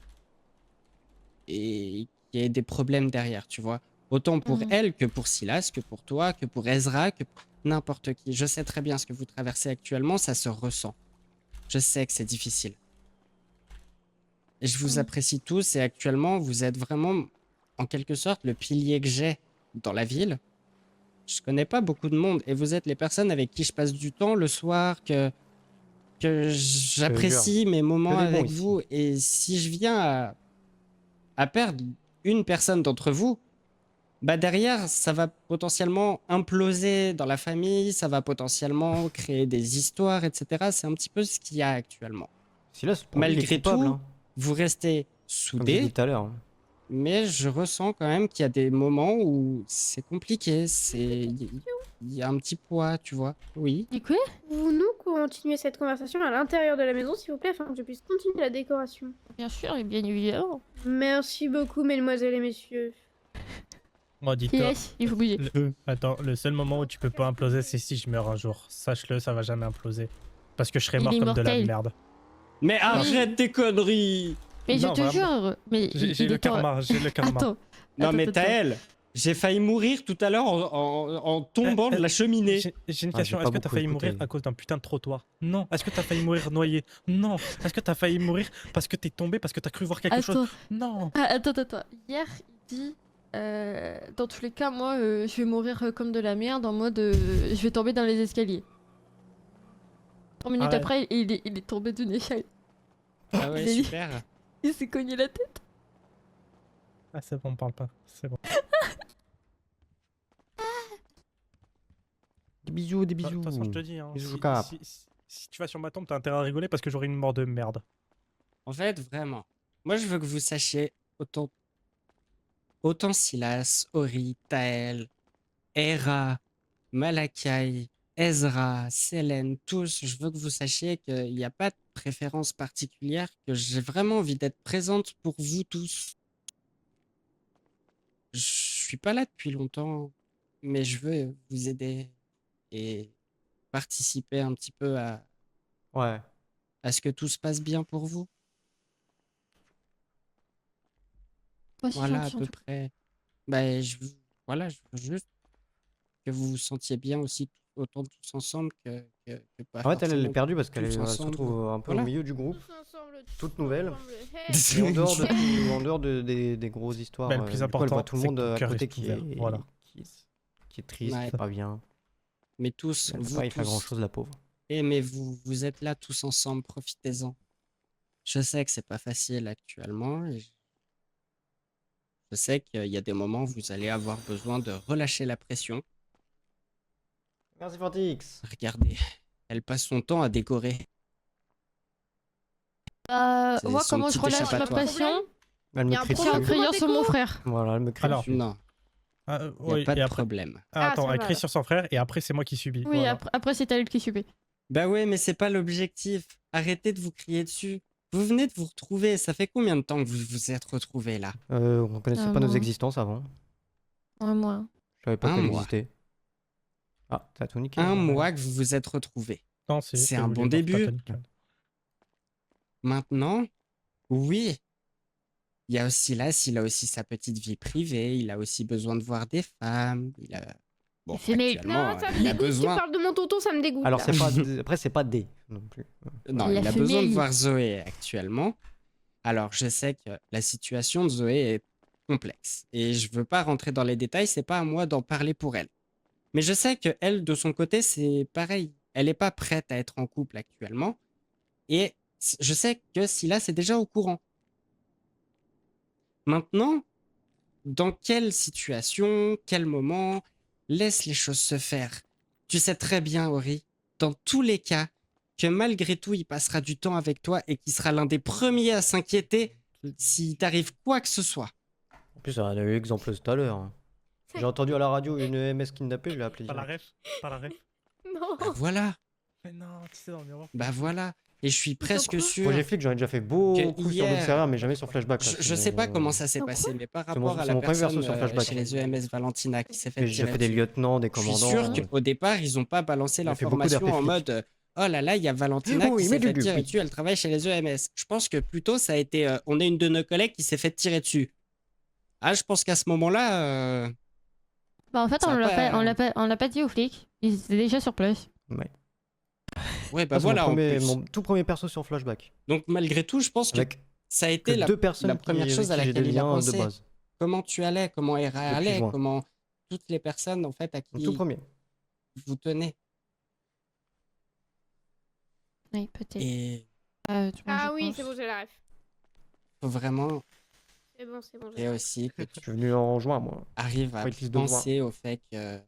qu'il y ait des problèmes derrière, tu vois. Autant pour Mhm. elle que pour Silas, que pour toi, que pour Ezra, que pour n'importe qui. Je sais très bien ce que vous traversez actuellement, ça se ressent. Je sais que c'est difficile. Et je vous Mhm. apprécie tous et actuellement, vous êtes vraiment, en quelque sorte, le pilier que j'ai dans la ville. Je connais pas beaucoup de monde et vous êtes les personnes avec qui je passe du temps le soir, que j'apprécie mes moments Que des bons avec ici. vous. Et si je viens à perdre une personne d'entre vous, bah derrière, ça va potentiellement imploser dans la famille, ça va potentiellement créer des histoires, etc. C'est un petit peu ce qu'il y a actuellement. Silas, pour lui, il est Malgré coupable, tout, hein, vous restez comme j'ai dit soudés, tout à l'heure. Hein. mais je ressens quand même qu'il y a des moments où c'est compliqué, il y a un petit poids, tu vois. Oui. Et quoi? Pouvons-nous continuer cette conversation à l'intérieur de la maison, s'il vous plaît, afin que je puisse continuer la décoration? Bien sûr, et bien évidemment. Merci beaucoup, mesdemoiselles et messieurs. Moi, dis-toi. Yes, il faut bouger. Attends, le seul moment où tu peux pas imploser, c'est si je meurs un jour. Sache-le, ça va jamais imploser. Parce que je serai Il mort est comme de la mortel. merde. Mais arrête tes conneries! Mais je Non, te vraiment. jure, mais J'ai il le est temps- karma, j'ai le karma. Attends. Non attends, mais attends. Taël, j'ai failli mourir tout à l'heure en tombant de la cheminée. J'ai une Ah, question, j'ai est-ce pas que t'as beaucoup failli mourir écouté. à cause d'un putain de trottoir? Non. Est-ce que t'as failli mourir noyé? Non. Est-ce que t'as failli mourir parce que t'es tombé, parce que t'as cru voir quelque chose? Attends. Non. Ah, attends. Hier, il dit dans tous les cas, moi, je vais mourir comme de la merde en mode je vais tomber dans les escaliers. 3 minutes Arrête. après, il est tombé d'une échelle. Ah ouais, Il a dit- super. Il s'est cogné la tête. Ah, c'est bon, on parle pas. C'est bon. Des bisous, des De bisous. toute façon, je te dis, hein, Bisous, cap. si tu vas sur ma tombe, t'as intérêt à rigoler parce que j'aurai une mort de merde. En fait, vraiment, moi je veux que vous sachiez autant Silas, Ori, Taël, Hera, Malakai, Ezra, Selene, tous, je veux que vous sachiez qu'il n'y a pas de préférence particulière, que j'ai vraiment envie d'être présente pour vous tous. Je suis pas là depuis longtemps, mais je veux vous aider et participer un petit peu Ouais. à ce que tout se passe bien pour vous. Pas si Voilà à gentil, en peu tout cas. près. Bah, voilà, je veux juste que vous vous sentiez bien aussi autant tous ensemble que pas En fait, elle est forcément perdue parce qu'elle tous se ensemble. retrouve un peu Voilà. au milieu du groupe. Tous ensemble, Toute tous nouvelle. ensemble. Hey. Et en dehors de, en dehors des grosses histoires, Bah, le plus du coup, elle voit important, tout le c'est monde que ton à cœur côté reste ouvert, voilà. qui est triste, Ouais. qui est pas bien. Mais tous, Elle peut vous pas y faire tous, grand chose, la pauvre. aimez-vous, vous êtes là tous ensemble, profitez-en. Je sais que c'est pas facile actuellement. Et je sais qu'il y a des moments où vous allez avoir besoin de relâcher la pression. Merci Fortix. Regardez, elle passe son temps à décorer. C'est Moi, son comment je petit relâche ma échappatoire. passion? Elle Y me a un crie C'est en problème. dessus. criant sur mon Déco. frère. Voilà, elle me crie Alors, dessus. Non, Ah, il n'y a oui, pas et de après... problème. Ah, attends, ça elle va, crie alors. sur son frère et après c'est moi qui subis. Oui, Voilà. après c'est elle qui subit. Bah ouais, mais c'est pas l'objectif. Arrêtez de vous crier dessus. Vous venez de vous retrouver. Ça fait combien de temps que vous vous êtes retrouvés là? On connaissait Ah, pas nos moi. existences avant. Ouais, moi. Je savais pas Un qu'elle mois. existait. Ah, t'as tout niqué. Un là. mois que vous vous êtes retrouvés. Non, c'est C'est un bon début. Maintenant, oui. Il y a aussi là, il a aussi sa petite vie privée. Il a aussi besoin de voir des femmes. Il a... Bon, C'est les- actuellement, Non, ça me il a dégoûte. Tu besoin... parles de mon tonton, ça me dégoûte. Alors là. c'est pas après c'est pas D non plus. Non, La il a besoin de femelle. voir Zoé actuellement. Alors, je sais que la situation de Zoé est complexe et je veux pas rentrer dans les détails, c'est pas à moi d'en parler pour elle. Mais je sais que elle, de son côté, c'est pareil. Elle n'est pas prête à être en couple actuellement et je sais que Silas est déjà au courant. Maintenant, dans quelle situation, quel moment, laisse les choses se faire. Tu sais très bien, Ori, dans tous les cas, que malgré tout, il passera du temps avec toi et qu'il sera l'un des premiers à s'inquiéter s'il t'arrive quoi que ce soit. En plus on a eu l'exemple tout à l'heure. Hein. J'ai entendu à la radio une MS kidnappée, je l'ai appelé Pas la direct. ref. Pas la ref. Non. Bah voilà, Mais non, tu sais dans le miroir. bah voilà. Et je suis presque quoi sûr. Projet flic, j'en ai déjà fait beaucoup sur hier- d'autres serveurs, mais jamais sur Flashback. là, Je c'est sais pas mon- comment ça s'est Dans passé, quoi mais par C'est mon- rapport à c'est la mon premier personne perso sur Flashback. chez les EMS Valentina qui s'est fait Mais j'ai tirer fait des dessus. lieutenants, des Je suis commandants. sûr qu'au départ, ils ont pas balancé on a fait beaucoup d'RP l'information en flics. mode oh là là, il y a Valentina Oh, qui il s'est met du fait dur, tirer oui. dessus, elle travaille chez les EMS. Je pense que plutôt ça a été on est une de nos collègues qui s'est fait tirer dessus. Ah, je pense qu'à ce moment-là, Bah en fait, Ça on a l'a pas- pas, on l'a pas dit aux flics. Ils étaient déjà sur place. Ouais. ouais, bah Ça, c'est voilà, en plus. mon tout premier perso sur Flashback. Donc malgré tout, je pense que Avec ça a que été deux personnes la première qui, chose à avec qui j'ai laquelle des il a liens de pensé. base. Comment tu allais, comment Hera Depuis allait, juin. comment toutes les personnes en fait à Mon qui tout premier. vous tenez. Oui, peut-être. Et Ah oui, c'est bon, j'ai la ref. faut vraiment C'est bon, c'est bon. et aussi que tu Je suis venu en juin, moi. arrives à Whitelist de juin. penser au fait que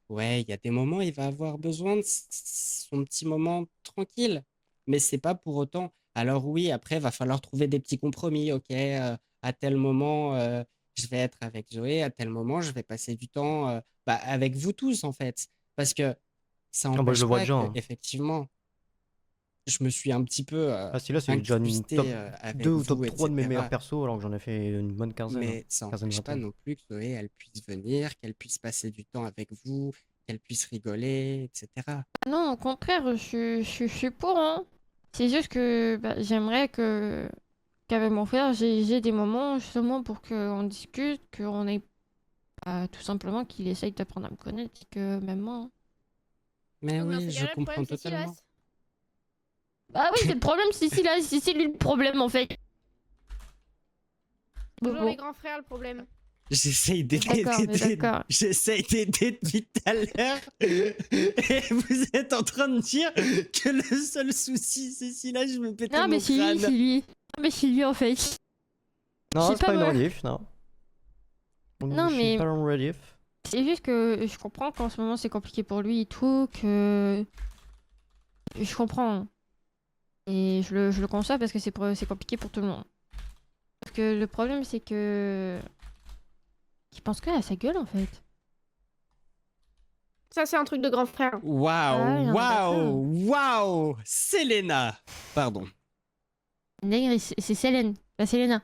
ouais, il y a des moments il va avoir besoin de son petit moment tranquille, mais c'est pas pour autant. Alors oui, après va falloir trouver des petits compromis. Ok, à tel moment je vais être avec Zoé, à tel moment je vais passer du temps avec vous tous en fait, parce que ça Ah, bah, empêche je le vois pas déjà, que, hein. effectivement, je me suis un petit peu Ah, si là, c'est déjà une incrusté top avec 2 ou vous, top 3 de mes etc. meilleurs persos, alors que j'en ai fait une bonne quinzaine. Mais ça quinzaine, n'empêche pas vingtaine. non plus que Zoé, elle puisse venir, qu'elle puisse passer du temps avec vous, qu'elle puisse rigoler, etc. Non, au contraire, je suis pour, hein. C'est juste que bah, j'aimerais que qu'avec mon frère, j'ai des moments justement pour qu'on discute, qu'on ait tout simplement qu'il essaye d'apprendre à me connaître, et que même moi, hein. Mais Dans oui, ces je cas-là, le comprends problème, c'est totalement. Silas. Ah oui, c'est le problème, c'est lui le problème en fait. Toujours Bobo. les grands frères, le problème. J'essaye d'aider, D'accord, mais d'accord. j'essaye d'aider depuis tout à l'heure. Et vous êtes en train de dire que le seul souci, c'est si là, je me pétais Non, mon mais c'est lui, crâne. c'est lui. Non, mais c'est lui en fait. Non, Je sais c'est pas une moi. relief, non. Non, Je suis mais- pas en relief. C'est juste que je comprends qu'en ce moment c'est compliqué pour lui et tout, que. Je comprends. Et je le conçois parce que c'est compliqué pour tout le monde. Parce que le problème c'est que. Il pense que à sa gueule en fait. Ça, c'est un truc de grand frère. Ah, Waouh, non, waouh, waouh, Selena. Pardon. D'ailleurs, c'est Célène, pas Selena.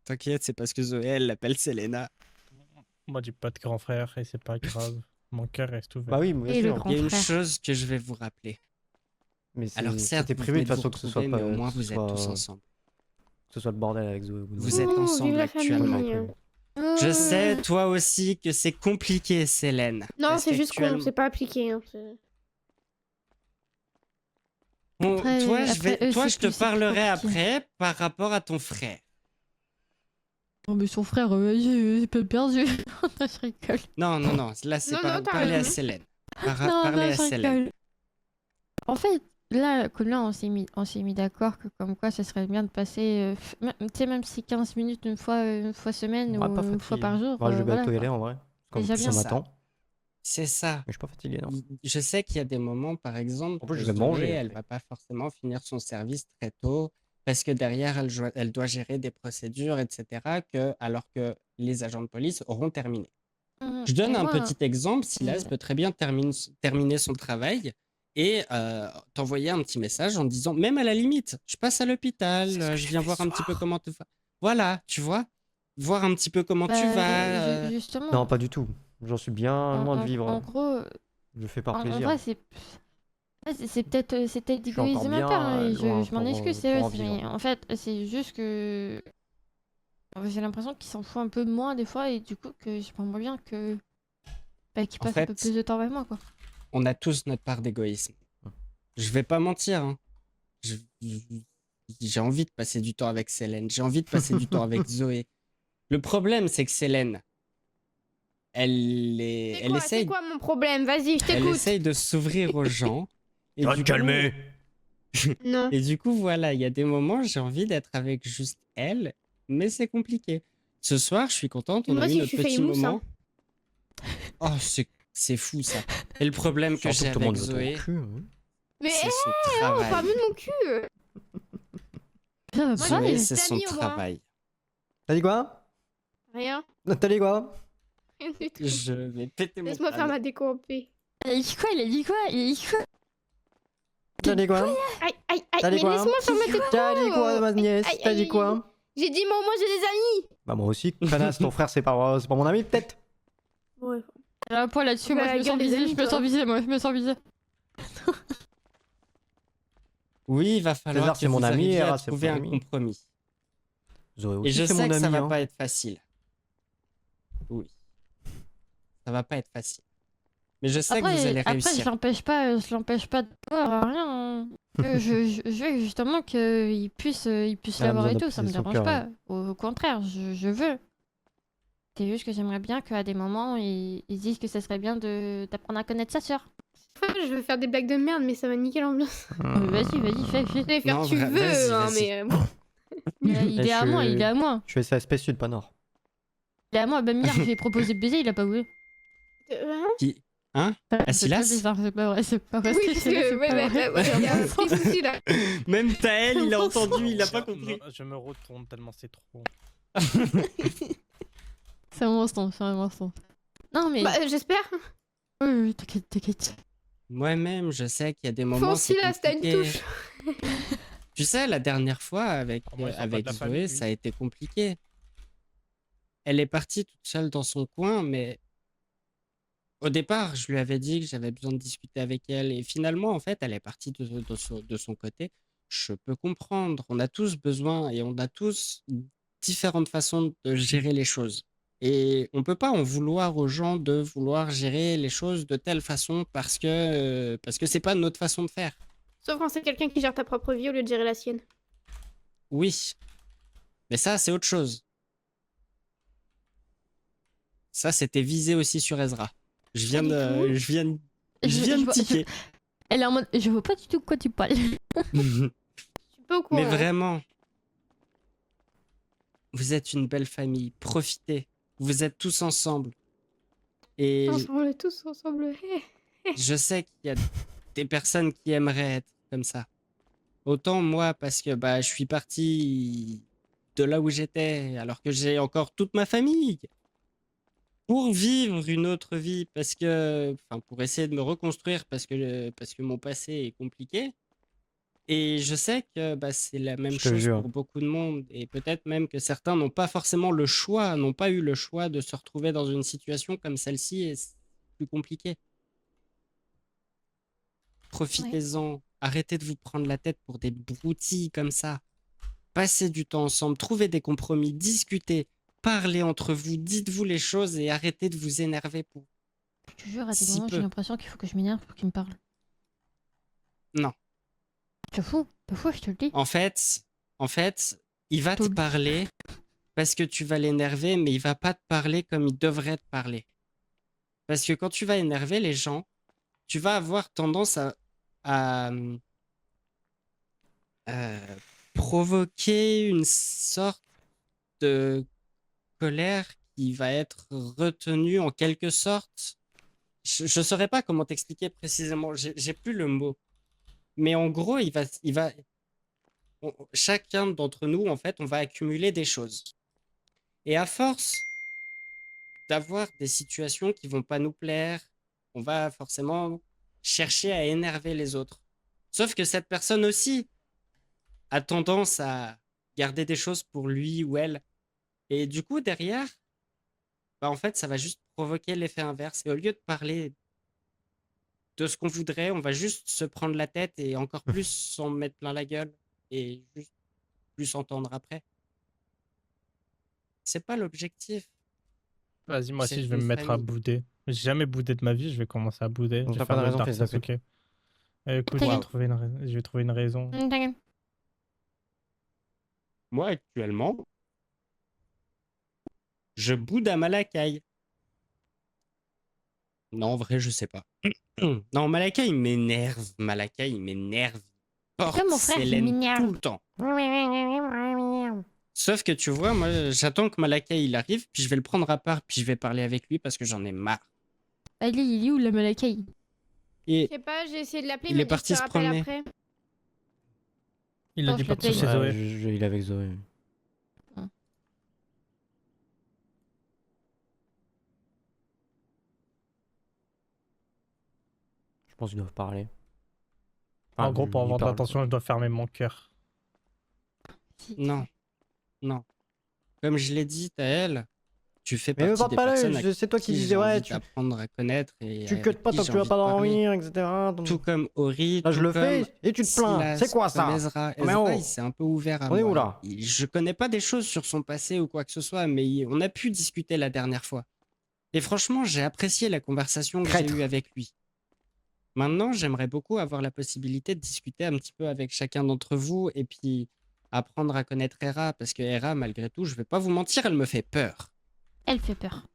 T'inquiète, c'est parce que Zoé, elle l'appelle Selena. Moi, j'ai pas de grand frère et c'est pas grave. Mon cœur reste ouvert. Bah oui, bien Et le sûr. grand Il y a une frère. chose que je vais vous rappeler. Mais c'est- Alors certes, c'était vous prévu de venez toute façon vous que ce soit retrouver, pas. mais au moins que ce vous êtes tous soit- ensemble. Que ce soit le bordel avec Zoé. Vous êtes Ouh, vive ensemble la actuellement. famille. Je sais, toi aussi, que c'est compliqué, Célène. Non, Parce c'est juste con, qu'actuellement- c'est pas appliqué. Hein. c'est- Après- toi, après, eux, toi, c'est je te plus- c'est plus parlerai compliqué. après par rapport à ton frère. Oh, mais son frère, j'ai pas perdu. Je rigole. Non, non, non, là, c'est Non, non, t'as parler à raison. Célène. Non, Parler à je Célène. rigole. En fait, là, on s'est mis d'accord que comme quoi, ça serait bien de passer, tu sais, même si 15 minutes une fois semaine Ouais, ou pas une fois fatigué. par jour. Ouais, je vais voilà, bientôt y quoi. aller en vrai. Comme Déjà plus bien on ça. m'attend. C'est ça. Mais je suis pas fatigué, non. Je sais qu'il y a des moments, par exemple, En plus, je où vais Zoé, manger elle après. va pas forcément finir son service très tôt parce que derrière, elle doit gérer des procédures, etc., alors que les agents de police auront terminé. Mhm. Je donne Et un moi, petit exemple. Silas peut très bien terminer son travail et t'envoyer un petit message en disant, même à la limite, je passe à l'hôpital, C'est ce que je j'ai viens fait voir ce un petit peu soir. comment tu vas. Voilà, tu vois, voir un petit peu comment tu bah, vas. justement, Non, pas du tout. J'en suis bien loin de vivre. en gros, Je le fais par en plaisir. vrai, c'est peut-être suis égoïste encore de ma bien part, hein, et loin je m'en pour, excuse, pour c'est en eux, mais vivre. en fait, c'est juste que j'ai l'impression qu'ils s'en foutent un peu de moi des fois, et du coup, que j'aimerais bien que qu'ils En passent un peu fait, plus de temps avec moi, quoi. on a tous notre part d'égoïsme. Je vais pas mentir, hein. J'ai envie de passer du temps avec Célène. J'ai envie de passer du temps avec Zoé. Le problème, c'est que Célène, elle C'est essaye, quoi mon problème? Vas-y, je elle t'écoute. essaye de s'ouvrir aux gens. Et Va du te calmer. Non. Et du coup, voilà, il y a des moments, j'ai envie d'être avec juste elle, mais c'est compliqué. Ce soir, je suis contente, on Moi a eu aussi, je notre suis petit failli mousse, moment. Oh, c'est fou ça. Et le problème que Surtout j'ai que tout le monde avec veut ton Zoé, cul. Hein. Mais c'est son on parle travail. de mon cul. Ça va Moi, pas, j'ai Zoé, mais- c'est son T'as mis au moins. travail. T'as dit quoi? Rien. T'as dit quoi? Rien du tout. Je vais péter mon Laisse-moi faire crâne. ma déco en paix. Il a dit quoi? Il a dit quoi? Il a dit quoi? T'as dit quoi? Aïe, aïe, aïe, T'as dit mais quoi? laisse-moi faire ma tête. T'as dit quoi, ma nièce? Aïe, T'as dit aïe, quoi? J'ai dit, moi, j'ai des amis. Bah moi aussi, connasse, ton frère c'est pas mon ami peut-être? Ouais. Elle a un point là-dessus, moi Bah, je me sens gueule des visée, amis, je me toi. sens visée, moi je me sens visée. Oui, il va falloir César, que c'est mon vous ami, arriviez Hera, à c'est trouver mon un ami. compromis. Zoé Et aussi je c'est sais mon que ça ami, va hein. pas être facile. Oui. Ça va pas être facile. Mais je sais que vous allez Après, réussir. je l'empêche pas de voir, rien. Hein. Je veux justement qu'il puisse Elle a l'avoir besoin et tout, ça me d'apaiser son dérange cœur, pas. Au contraire, je veux. C'est juste que j'aimerais bien qu'à des moments, ils disent que ça serait bien d'apprendre à connaître sa sœur. Je veux faire des blagues de merde, mais ça va niquer l'ambiance. Vas-y, fais. Je vais faire Non, tu veux, vas-y, hein, vas-y. mais. Il est à moi, il est à moi. Je fais ça SP Sud, pas Nord. Il est à moi, même hier, je lui ai proposé de baiser, il a pas voulu. Qui? Hein? À C'est pas Silas? bizarre, c'est pas vrai, c'est pas vrai. Oui, ce que parce j'ai dit, que. c'est Ouais, pas ouais, vrai. ouais, il y a un petit souci là. Même Taël, il a entendu, il a pas Je compris. je me retourne tellement c'est trop. C'est un mensonge, c'est un mensonge. Non mais... Bah, j'espère. Oui, t'inquiète. Moi-même, je sais qu'il y a des moments. Fonce, c'est là, t'as une compliqué. touche. Tu sais, la dernière fois avec, Oh, moi, ils sont pas avec de la Zoé, famille, lui. ça a été compliqué. Elle est partie toute seule dans son coin, mais au départ, je lui avais dit que j'avais besoin de discuter avec elle. Et finalement, en fait, elle est partie de son côté. Je peux comprendre. On a tous besoin et on a tous différentes façons de gérer les choses. Et on peut pas en vouloir aux gens de vouloir gérer les choses de telle façon parce que c'est pas notre façon de faire. Sauf quand c'est quelqu'un qui gère ta propre vie au lieu de gérer la sienne. Oui, mais ça, c'est autre chose. Ça, c'était visé aussi sur Ezra. Je viens Pas de, du tout. je viens de vois- tiquer. Elle est en mode... Je vois pas du tout de quoi tu parles. Je suis pas au courant. Mais vraiment, vous êtes une belle famille. Profitez. Vous êtes tous ensemble. Et Ensemble, tous ensemble. je sais qu'il y a des personnes qui aimeraient être comme ça. Autant moi, parce que bah, je suis parti de là où j'étais, alors que j'ai encore toute ma famille. Pour vivre une autre vie, enfin, pour essayer de me reconstruire, parce que mon passé est compliqué. Et je sais que bah, c'est la même Je te chose jure. pour beaucoup de monde. Et peut-être même que certains n'ont pas forcément le choix, n'ont pas eu le choix de se retrouver dans une situation comme celle-ci et c'est plus compliqué. Profitez-en. Arrêtez de vous prendre la tête pour des broutilles comme ça. Passez du temps ensemble, trouvez des compromis, discutez, parlez entre vous, dites-vous les choses et arrêtez de vous énerver pour Je te jure, à des si moments, j'ai peu. l'impression qu'il faut que je m'énerve pour qu'il me parle. Non. T'es fou, je te le dis. En fait, il va te Tout- parler parce que tu vas l'énerver, mais il va pas te parler comme il devrait te parler. Parce que quand tu vas énerver les gens, tu vas avoir tendance à, provoquer une sorte de colère qui va être retenue en quelque sorte. Je ne saurais pas comment t'expliquer précisément, j'ai plus le mot. Mais en gros, chacun d'entre nous, en fait, on va accumuler des choses. Et à force d'avoir des situations qui vont pas nous plaire, on va forcément chercher à énerver les autres. Sauf que cette personne aussi a tendance à garder des choses pour lui ou elle. Et du coup, derrière, bah en fait, ça va juste provoquer l'effet inverse. Et au lieu de parler de ce qu'on voudrait, on va juste se prendre la tête et encore plus s'en mettre plein la gueule et juste plus s'entendre après. C'est pas l'objectif. Vas-y, moi C'est aussi, je vais une me mettre à famille. bouder. J'ai jamais boudé de ma vie, je vais commencer à bouder. Donc Je t'as vais pas faire de le raison, Dark fils de pute. Sasuke. Écoute, T'inquiète. je vais trouver une raison. T'inquiète. Moi, actuellement, je boude à Malakai. Non, en vrai, je sais pas. Non, Malakai, il m'énerve. Malakai, il m'énerve. Porte Comme mon frère, ses il laines m'énerve. tout le temps. Sauf que tu vois, moi, j'attends que Malakai il arrive, puis je vais le prendre à part, puis je vais parler avec lui parce que j'en ai marre. Ali, il est où la Malakai? Je Et sais pas, j'ai essayé de l'appeler, il mais est parti je te se rappelle promener. après. Il a Oh, dit je partir l'appelle. chez Zoé. Il est avec Zoé. Je pense qu'ils doivent parler. En gros, pour lui avoir de parle, l'attention, je dois fermer mon cœur. Si, Non, non. Comme je l'ai dit à elle, tu fais Mais me partie parle des pas là, personnes à c'est toi qui qui j'ai disais, ouais, envie d'apprendre à connaître et tu cut avec pas qui tant que j'ai tu vas envie pas de parler. dormir, etc. Tout comme Ori, Là, je tout le comme fais et tu te plains. C'est Silas, quoi comme ça? Ezra. Mais Ezra, il oh, s'est un peu ouvert à on est où moi. là? Je connais pas des choses sur son passé ou quoi que ce soit, mais on a pu discuter la dernière fois. Et franchement, j'ai apprécié la conversation que j'ai Traître. eue avec lui. Maintenant, j'aimerais beaucoup avoir la possibilité de discuter un petit peu avec chacun d'entre vous et puis apprendre à connaître Hera, parce que Hera, malgré tout, je vais pas vous mentir, elle me fait peur. Elle fait peur.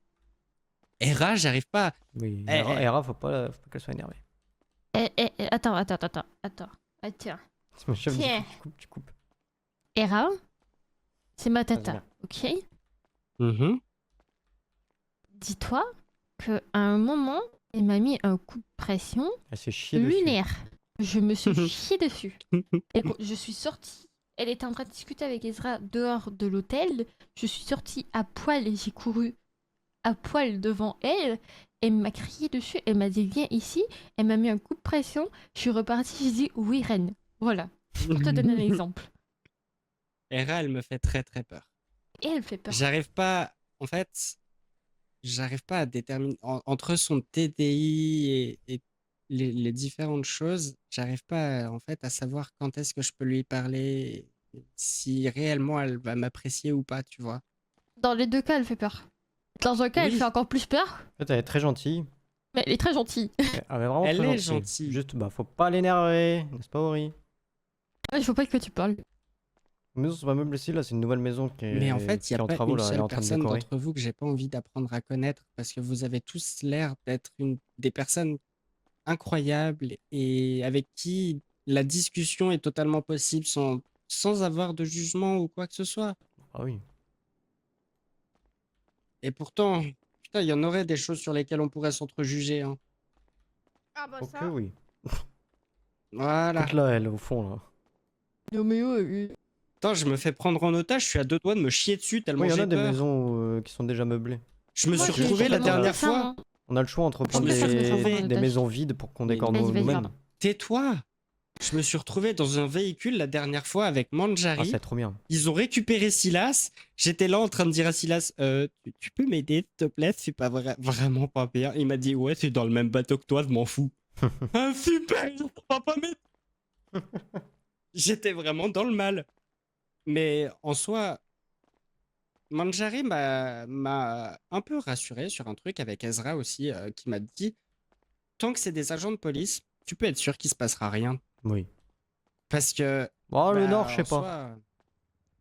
Hera, j'arrive pas. Oui, Eh, Hera, eh. Hera, faut pas qu'elle soit énervée. Attends. Attends. Si mon chef dit Tiens. tu coupes. Hera, c'est ma Vas-y, tata, bien. ok? Mhm. Dis-toi qu'à un moment, elle m'a mis un coup de pression Elle s'est chiée dessus. lunaire. Je me suis chié dessus. Et quand je suis sortie, elle était en train de discuter avec Ezra dehors de l'hôtel. Je suis sortie à poil et j'ai couru à poil devant elle. Elle m'a crié dessus. Elle m'a dit viens ici. Elle m'a mis un coup de pression. Je suis repartie. J'ai dit oui reine. Voilà. Pour te donner un exemple. Hera, elle me fait très très peur. Et elle fait peur. J'arrive pas, en fait, j'arrive pas à déterminer entre son TDI et les différentes choses, j'arrive pas en fait à savoir quand est-ce que je peux lui parler, si réellement elle va m'apprécier ou pas, tu vois. Dans les deux cas, elle fait peur. Dans un cas, elle Oui. fait encore plus peur. En fait, elle est très gentille. Mais elle est très gentille. Elle est vraiment Elle très est gentille. gentille. Juste, bah, faut pas l'énerver, n'est-ce pas, Ori? Il faut pas que tu parles. La maison sur ma meuble ici, là, c'est une nouvelle maison Mais en fait, qui il est n'y a en pas travaux, une là, elle est seule en train de personne décorer. d'entre vous que j'ai pas envie d'apprendre à connaître parce que vous avez tous l'air d'être des personnes incroyables et avec qui la discussion est totalement possible sans avoir de jugement ou quoi que ce soit. Ah oui. Et pourtant, putain, il y en aurait des choses sur lesquelles on pourrait s'entrejuger, hein. Ah bah Ok, ça. oui. Voilà. Toute là, elle, au fond, là. Non mais Attends, je me fais prendre en otage, je suis à deux doigts de me chier dessus tellement Oui, il y en j'ai a des peur. maisons qui sont déjà meublées. Je me Moi, suis j'ai- retrouvé j'ai la pas demandé dernière ça, fois. hein. On a le choix entre prendre me suis retrouvé des maisons vides pour qu'on Mais décore vas-y, vas-y, nous-mêmes. pardon. Tais-toi. Je me suis retrouvé dans un véhicule la dernière fois avec Ah, Manjari. c'est trop bien. Ils ont récupéré Silas. J'étais là en train de dire à Silas, tu peux m'aider, s'il te plaît? C'est pas vraiment pas bien. Il m'a dit, ouais, c'est dans le même bateau que toi, je m'en fous. Ah, super, on va pas m'aider. J'étais vraiment dans le mal. Mais en soi, Manjari m'a un peu rassuré sur un truc avec Ezra aussi, qui m'a dit, tant que c'est des agents de police, tu peux être sûr qu'il se passera rien. Oui. Parce que, Bon, le bah, Nord, je sais en pas. soi-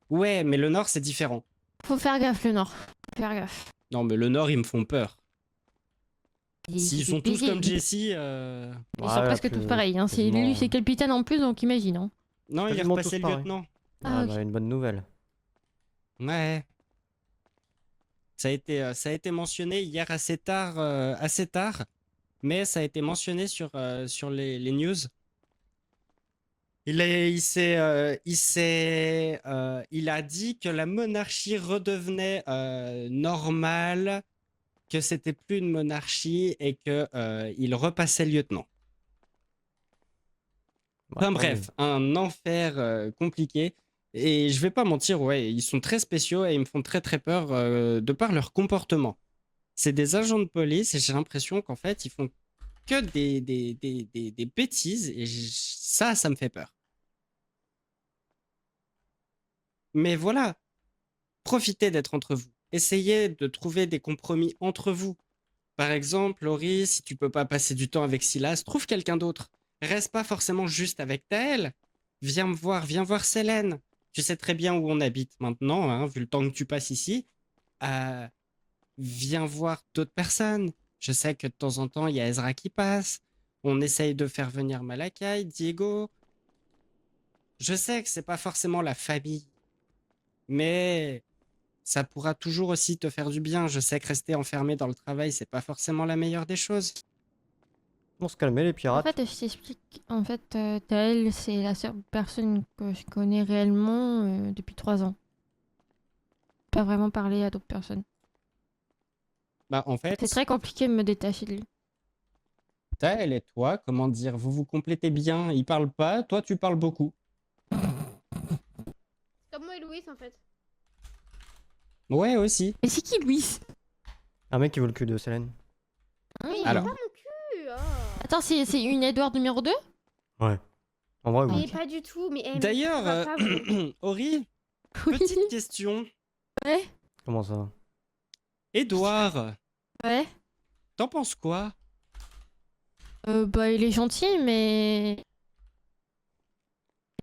Ouais, mais le Nord, c'est différent. Faut faire gaffe, le Nord. Faut faire gaffe. Non, mais le Nord, ils me font peur. Ils S'ils sont tous comme Jesse, Ils Ouais, sont presque plus- tous pareils. Hein. C'est quasiment, lui, c'est capitaine en plus, donc imagine. Hein. non, il est Quasiment repassé tous pareils. lieutenant. Ah, Ah, ok. bah, une bonne nouvelle. Ouais. Ça a été mentionné hier assez tard, mais ça a été mentionné sur les news. Il a dit que la monarchie redevenait normale, que c'était plus une monarchie et que il repassait lieutenant. Bah, Enfin tant bref, un enfer compliqué. Et je vais pas mentir, ouais, ils sont très spéciaux et ils me font très très peur de par leur comportement. C'est des agents de police et j'ai l'impression qu'en fait, ils font que des bêtises et ça me fait peur. Mais voilà, profitez d'être entre vous. Essayez de trouver des compromis entre vous. Par exemple, Laurie, si tu peux pas passer du temps avec Silas, trouve quelqu'un d'autre. Reste pas forcément juste avec Taël. Viens me voir, viens voir Célène. Tu sais très bien où on habite maintenant, hein, vu le temps que tu passes ici. Euh, Viens voir d'autres personnes. Je sais que de temps en temps, il y a Ezra qui passe. On essaye de faire venir Malakai, Diego. Je sais que c'est pas forcément la famille, mais ça pourra toujours aussi te faire du bien. Je sais que rester enfermé dans le travail, c'est pas forcément la meilleure des choses. On se calmer, les En pirates. fait, je t'explique. En fait, Taël, c'est la seule personne que je connais réellement depuis 3 ans. Pas vraiment parler à d'autres personnes. Bah, en fait, C'est très compliqué de me détacher de lui. Taël et toi, comment dire, vous vous complétez bien. Il parle pas, toi tu parles beaucoup. Comme moi et Louis en fait. Ouais, aussi. Mais c'est qui, Louis? Un mec qui veut le cul de Célène. Mais il Alors. veut pas mon cul. Oh. Attends, c'est une Edward numéro 2? Ouais. En vrai, oui. Mais pas du tout. Mais mais D'ailleurs, ça va pas, vous. Ori, Oui. petite question. Ouais. Comment ça? Édouard, Ouais. t'en penses quoi? Bah, il est gentil, mais.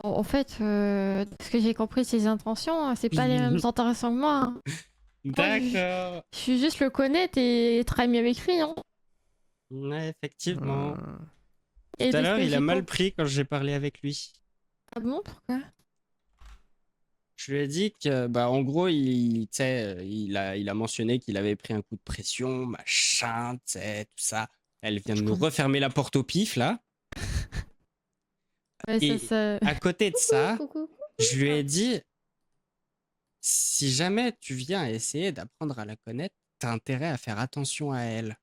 En fait, de ce que j'ai compris, ses intentions, hein, c'est pas les mêmes intentions que moi. Hein. D'accord. Je suis juste le connaître et être ami avec lui. Hein. Ouais, effectivement. Et Tout de à ce l'heure, que il a j'ai mal compris- pris quand j'ai parlé avec lui. Ah bon, pourquoi? Je lui ai dit que, bah, en gros, tu sais, il a mentionné qu'il avait pris un coup de pression, machin, tu sais, tout ça. Elle vient de nous refermer la porte au pif, là. Ouais, Et ça... à côté de ça, Coucou. je lui ai dit, si jamais tu viens essayer d'apprendre à la connaître, t'as intérêt à faire attention à elle.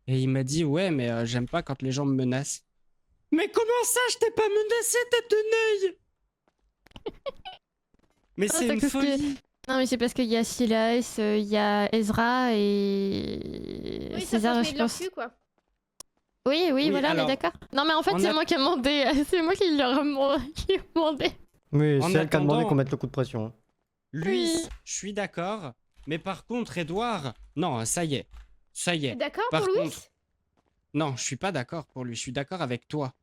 Et il m'a dit, ouais, mais j'aime pas quand les gens me menacent. Mais comment ça, je t'ai pas menacé, tête de neuil? Mais Ah, c'est c'est une parce que- folie. Non, mais c'est parce qu'il y a Silas, il y a Ezra et Oui, ça César, passe je de leur pense. cul quoi. Oui, Oui, voilà, alors, mais d'accord. Non, mais en fait, en c'est a- moi qui ai demandé. C'est moi qui leur qui ai demandé. Oui, En c'est elle qui a demandé attendant- qu'on mette le coup de pression. Lui, Oui. je suis d'accord. Mais par contre, Edouard, non, ça y est. Ça y T'es est. d'accord Par pour Louis? contre- Non, je suis pas d'accord pour lui. Je suis d'accord avec toi.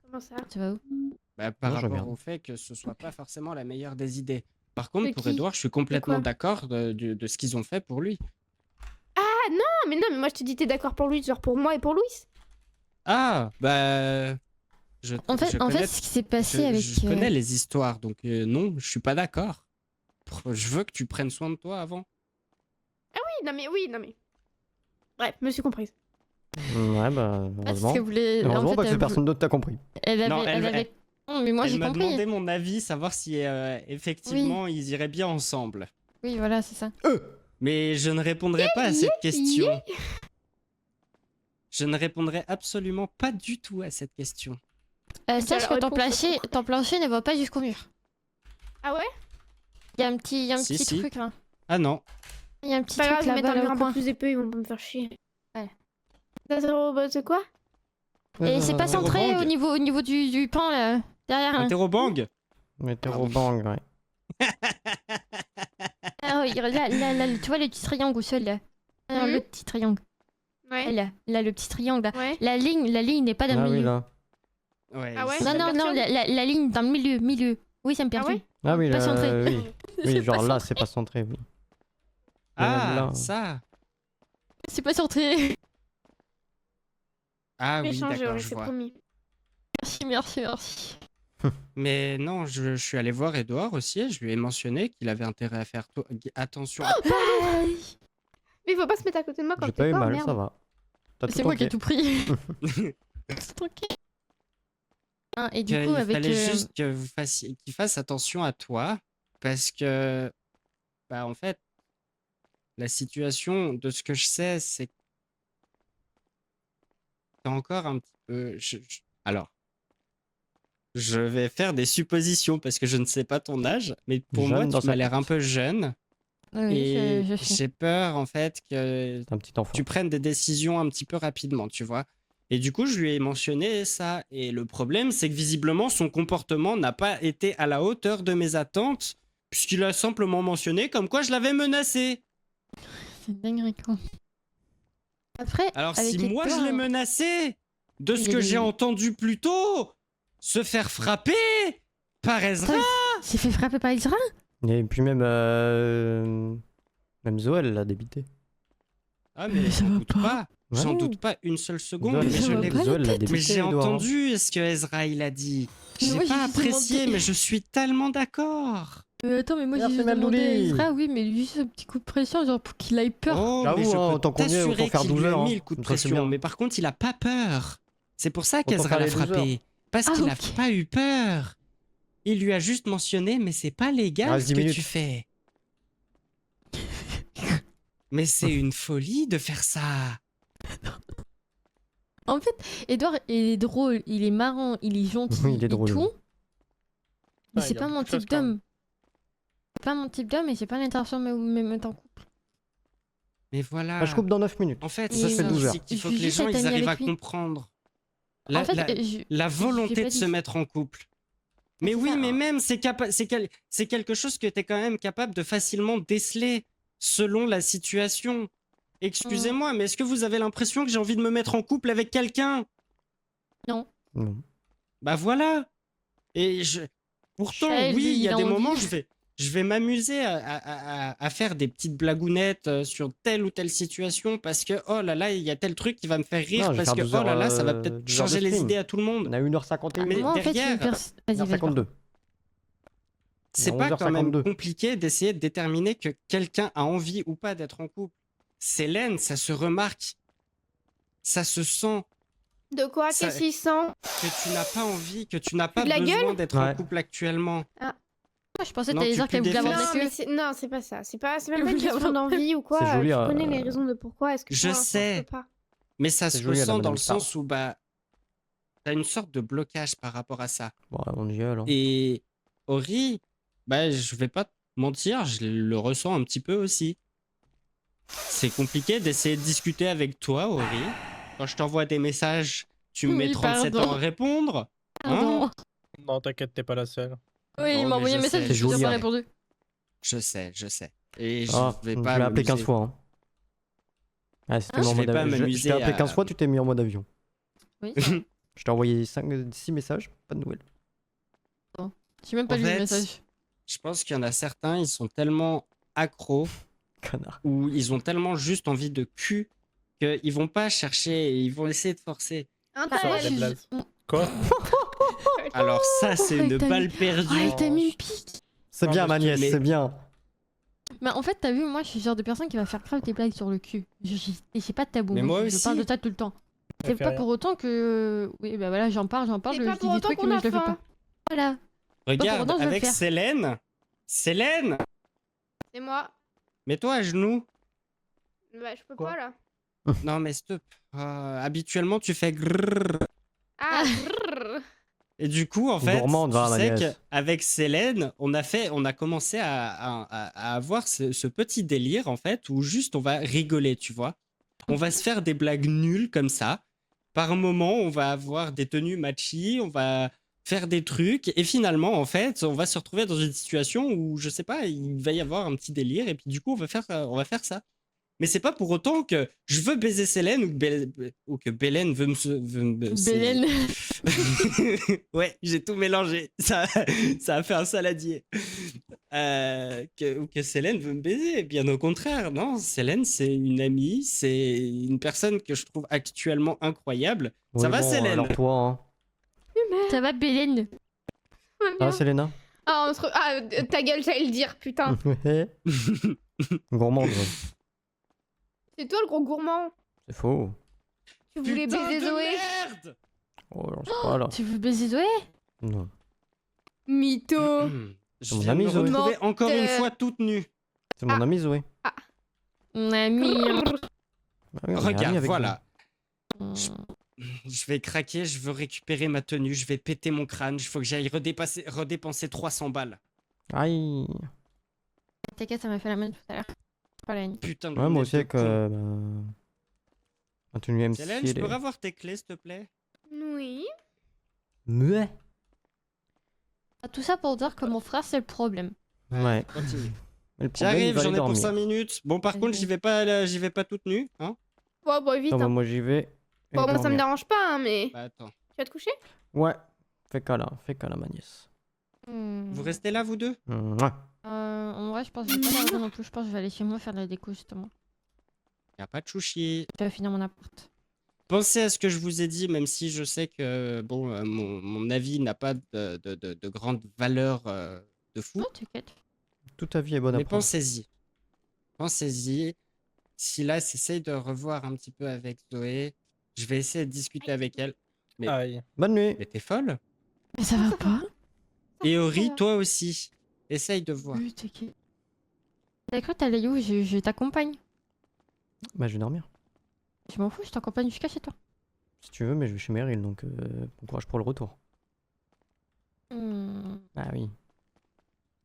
Comment ça? Tu vas où? Bah, par Moi, je rapport regarde. au fait que ce soit pas forcément la meilleure des idées. Par contre, De pour qui? Edouard, je suis complètement quoi d'accord de ce qu'ils ont fait pour lui. Non, mais moi je te dis t'es d'accord pour lui, genre pour moi et pour Louis. Ah, bah. Je, En fait, je en connais, fait, ce qui s'est passé je, avec. je connais les histoires, donc non, je suis pas d'accord. Je veux que tu prennes soin de toi avant. Oui, non mais. Bref, me suis comprise. Ouais, bah, En fait, ce heureusement. qu'elle voulait. En Heureusement fait, parce que personne d'autre t'a compris. Elle avait. Non, elle avait... Non, mais moi Elle j'ai m'a compris. demandé mon avis, savoir si effectivement ils iraient bien ensemble. Oui, voilà, c'est ça. Mais je ne répondrai pas à cette question. Je ne répondrai absolument pas du tout à cette question. Sache alors, que réponds ton plancher ne va pas jusqu'au mur. Ah ouais? Il y a un petit, Si, si. truc là. Ah non. Il y a un petit Pas grave, truc je vais mettre là-bas un mur au un peu coin. plus épais, ils vont pas me faire chier. Ouais. Ça c'est quoi? Et c'est pas centré Interrobang. au niveau du pan là. Derrière. Hein. Interrobang. Météorobang, ouais. Ah oui, là, tu vois le petit triangle au sol là. Ah, non, Mhm. le petit triangle. Ouais. Là, le petit triangle là. Ouais. La ligne n'est pas dans Ah le oui, milieu. là. Ouais, Ah ouais, ici. Non, ça non, me non, perturbe. la ligne dans le milieu. Oui, ça me perturbe. ouais Ah oui, Pas là, centré. oui. C'est Oui, genre pas là, centré. c'est pas centré, oui. Ah, là. ça. C'est pas centré. Ah Je vais oui, changer, d'accord, ouais, je c'est vois. promis. Merci. Mais non, je suis allé voir Edouard aussi et je lui ai mentionné qu'il avait intérêt à faire attention. Mais faut pas se mettre à côté de moi quand J'ai t'es pas eu fort, mal, merde. ça va. T'as C'est tout moi qui ai tenté. tout pris. C'est tranquille. Hein, et du coup, Il avec. fallait juste que vous fassiez, qu'il fasse attention à toi parce que, bah, en fait, la situation, de ce que je sais, c'est que t'es encore un petit peu. Alors, je vais faire des suppositions parce que je ne sais pas ton âge, mais pour Jeune moi, dans tu sa m'as l'air tête. un peu jeune Oui, et je sais. j'ai peur en fait que T'es un petit enfant. tu prennes des décisions un petit peu rapidement, tu vois. Et du coup, je lui ai mentionné ça. Et le problème, c'est que visiblement, son comportement n'a pas été à la hauteur de mes attentes, puisqu'il a simplement mentionné comme quoi je l'avais menacé. C'est dingue, quoi. Après, Alors avec si moi je l'ai Edouard, menacé, de ce Il que est- j'ai entendu plus tôt, se faire frapper par Ezra. Attends, il s'est fait frapper par Ezra. Et puis même, même Zoé, elle l'a débité. Ah mais Mais ça j'en va doute pas. pas. J'en Ouais. doute pas une seule seconde. Zoé, Mais ça je va l'ai pas, Zoé, elle l'a la tête. Mais débité, j'ai Edouard. entendu ce que Ezra il a dit. Mais J'ai moi, j'ai pas juste apprécié, demandé. mais je suis tellement d'accord. Attends, mais moi j'ai Merci, juste demandé à Maldouli. Ezra, oui, mais lui, ce petit coup de pression, genre pour qu'il aille peur. Oh, J'avoue, mais je hein, peux autant qu'on y est, autant t'assurer faire qu'il 12 lui a heures, mis hein. le coup de Ça, c'est pression. bien. Mais par contre, il a pas peur. C'est pour ça Autant qu'Ezra faire l'a les 12 frappé. Parce Ah, qu'il a ok. pas eu peur. Il lui a juste mentionné, mais c'est pas Il légal reste ce 10 que minutes. tu fais. Mais c'est une folie de faire ça. En fait, Edouard, il est drôle, il est marrant, il est gentil Oui, il est et drôle. tout. Mais Ah, c'est il y a pas beaucoup mon de choses type quand même. d'homme. C'est pas mon type d'homme et j'ai pas l'intention de me mettre en couple. Mais voilà. Ah, je coupe dans 9 minutes. En fait, Et ça, je fais c'est 12 heures. c'est qu'il faut je que veux les juste gens être ils amie arrivent à avec lui. comprendre En fait, la volonté j'ai de pas se dit- mettre en couple. Mais c'est oui, ça, mais hein. même c'est quelque chose que tu es quand même capable de facilement déceler selon la situation. Excusez-moi, mais est-ce que vous avez l'impression que j'ai envie de me mettre en couple avec quelqu'un? Non. Non. Bah voilà. Et pourtant, Eh, oui, lui, il y il a a des envie. moments, je vais m'amuser à faire des petites blagounettes sur telle ou telle situation parce que, oh là là, il y a tel truc qui va me faire rire Non, je vais parce faire que, 12 oh heures, là là, ça va peut-être 12 heures de changer les stream. idées à tout le On monde. a 1h51. Mais Moi, en fait, je suis une derrière, personne. Vas-y, vas-y. 1h52. C'est À pas quand même 11h52. compliqué d'essayer de déterminer que quelqu'un a envie ou pas d'être en couple. Célène, ça se remarque, ça se sent De quoi? Ça- Qu'est-ce qu'il sent? que tu n'as pas envie, que tu n'as pas de la besoin gueule d'être en Ouais. couple actuellement. Moi, je pensais que Non, t'allais tu dire qu'elle pues voulait des avoir fesses. de Non, la mais queue. non, c'est pas ça. C'est même pas Oui, une question avoir- d'envie ou quoi. C'est joli, Tu connais les euh, raisons de pourquoi est-ce que Je pour l'instant, sais. je peux pas. Mais ça C'est se joli à la ressent dans Madame le Star. sens où bah t'as une sorte de blocage par rapport à ça. Bon, on y est alors. Et Ori, bah je vais pas te mentir, je le ressens un petit peu aussi. C'est compliqué d'essayer de discuter avec toi, Ori. Quand je t'envoie des messages, tu me mets Oui, 37 pardon. ans à répondre. Pardon. Non, t'inquiète, t'es pas la seule. Oui, il Non, m'a mais envoyé un je message, sais, j'ai C'est toujours joli, pas hein. répondu. Je sais. Et Ah, je vais je pas l'ai appelé 15 m'amuser. fois. Hein. Ah, c'était Hein, mis en je vais mode pas avion. Je m'amuser t'ai appelé 15 à- fois, tu t'es mis en mode avion. Oui. Je t'ai envoyé 6 messages, pas de nouvelles. J'ai même pas En lu le fait, message. Je pense qu'il y en a certains, ils sont tellement accros Connard. ou ils ont tellement juste envie de cul qu'ils vont pas chercher, ils vont essayer de forcer. Un Bah, Sors tel. des je- blazes. Quoi? Alors ça, c'est Oh, une t'as mis- balle perdue. Oh, t'as mis une pique. C'est Non, bien, mais ma nièce, mais- c'est bien. Mais en fait, t'as vu, moi, je suis le genre de personne qui va faire grave des blagues sur le cul. Et j'ai pas de tabou. Mais moi je parle de aussi. ça tout le temps. Ça C'est fait pas rien. pour autant que. Oui, bah voilà, j'en parle, C'est je pas dis pour des autant trucs, qu'on mais a je le fais faim. pas. Voilà. Regarde, autant, je vais le avec faire. Célène, C'est moi. mets-toi à genoux. Bah, je peux Quoi pas là. Non, mais stop. Habituellement, tu fais grrrr. Ah, brrr. Et du coup, en fait, Gourmande, va, tu ma sais nièce. qu'avec Célène, on a commencé à avoir ce petit délire, en fait, où juste on va rigoler, tu vois. On va se faire des blagues nulles comme ça. Par moment, on va avoir des tenues matchy, on va faire des trucs, et finalement, en fait, on va se retrouver dans une situation où, je sais pas, il va y avoir un petit délire, et puis du coup, on va faire ça. Mais c'est pas pour autant que je veux baiser Célène ou que Bélène veut me... Bélène. Ouais, j'ai tout mélangé. Ça a fait un saladier. Ou que Célène veut me baiser. Bien au contraire, non. Célène, c'est une amie, c'est une personne que je trouve actuellement incroyable. Ça Oui, va, bon, Célène? Alors toi, hein. Ça va, Bélène? Ça va, Selena? Ah, ta gueule, j'allais le dire, putain. Gourmande, ouais. C'est toi le gros gourmand. C'est faux. Tu voulais Putain baiser de Zoé. merde. Oh, j'en sais pas là. Tu veux baiser Zoé? Non. Mytho. Je mon viens de ami me Zoé. retrouver encore une Menteur. fois toute nue. C'est mon ami Zoé. Mon ami. Bah oui, on est amis Regarde, avec voilà. Zoé. Je vais craquer, je veux récupérer ma tenue, je vais péter mon crâne, il faut que j'aille redépenser 300 balles. Zoé. Aïe. T'inquiète, ça m'a fait la même tout à l'heure. Pas la haine. Putain de Ouais, moi lunettes aussi de avec con. ma tenue MC. Célène, je elle peux est- avoir tes clés, s'il te plaît? Oui. Ouais. Ah, tout ça pour dire que mon frère, c'est le problème. Ouais. Continue. Mais le problème, il J'arrive, va j'en aller ai pour dormir. 5 minutes. Bon, par Vas-y, contre, vas-y. j'y vais pas toute nue, hein? Bon, bon, vite. Non, bah, hein. moi j'y vais. Bon, moi, ça me dormir. dérange pas, hein, mais. Bah, attends. Tu vas te coucher? Ouais. Fais qu'à ma nièce. Vous restez là, vous deux? Ouais. En vrai, je pense que je vais pas tarder non plus. Je pense que je vais aller chez moi faire de la déco, justement. Y a pas de chouchi. Je vais finir mon appart. Pensez à ce que je vous ai dit, même si je sais que bon, mon avis n'a pas de grande valeur de fou. Non, t'inquiète. Toute ta vie est bonne à Mais prendre. pensez-y. Pensez-y. Si là, essaye de revoir un petit peu avec Zoé, je vais essayer de discuter avec elle. Mais- Aïe. Bonne nuit. Mais t'es folle? Mais ça va pas? Et ça Ori, va. toi aussi. Essaye de voir. Oui, t'inquiète. T'as cru t'allais où? Je t'accompagne. Bah, je vais dormir. Je m'en fous, je t'accompagne jusqu'à chez toi. Si tu veux, mais je vais chez Meryl, donc bon courage pour le retour. Hmm. Ah oui.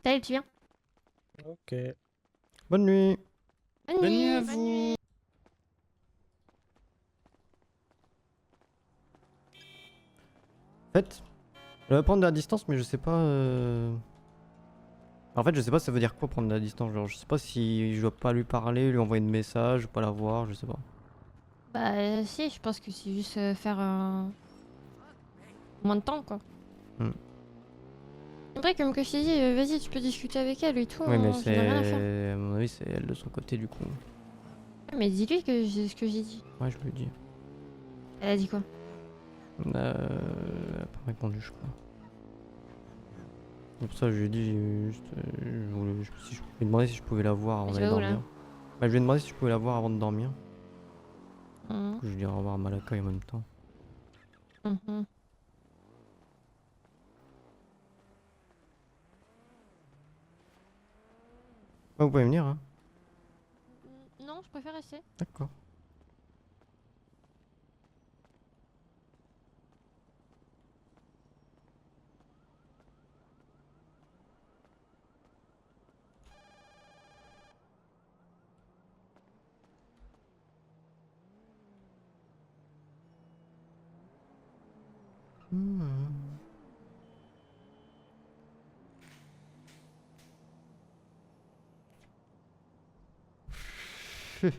Taïl, tu viens? Ok. Bonne nuit. Bonne nuit à Bonne vous. nuit. En fait, je vais prendre de la distance, mais je sais pas. En fait, je sais pas ça veut dire quoi prendre de la distance. Genre, je sais pas si je dois pas lui parler, lui envoyer de message, pas la voir, je sais pas. Bah si, je pense que c'est juste faire un... moins de temps, quoi. Hmm. Après, comme que je t'ai dit, vas-y, tu peux discuter avec elle et tout, Oui, mais hein, j'en ai rien à faire. c'est. À mon avis, c'est elle de son côté, du coup. Ouais, mais dis-lui que ce que j'ai dit. Ouais, je lui dis. Elle a dit quoi? Elle a pas répondu, je crois. C'est pour ça que je lui ai dit juste. Si je lui ai demandé si je pouvais la voir avant Mais tu d'aller vas où, là? dormir. Bah, je lui ai demandé si je pouvais la voir avant de dormir. Mhm. Je lui dis au revoir à Malaka en même temps. Mhm. Ouais, vous pouvez venir, hein. Non, je préfère rester. D'accord. Hmm. Je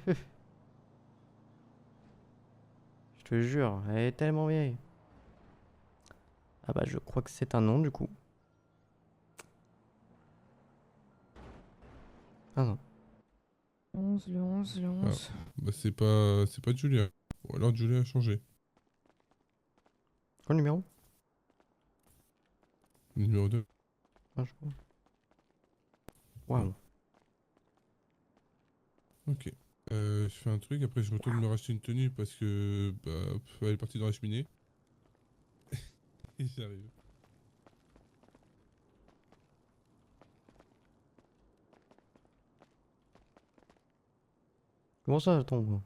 te jure, elle est tellement vieille. Ah bah je crois que c'est un nom du coup. Ah non. 11, le 11, le 11. Bah c'est pas Julia. Ou alors Julia a changé. Quoi le numéro? Le numéro 2. Ah, je crois. Waouh. Ok. Je fais un truc, après je retourne me racheter une tenue parce que bah elle est partie dans la cheminée. Et j'arrive. Comment ça elle tombe?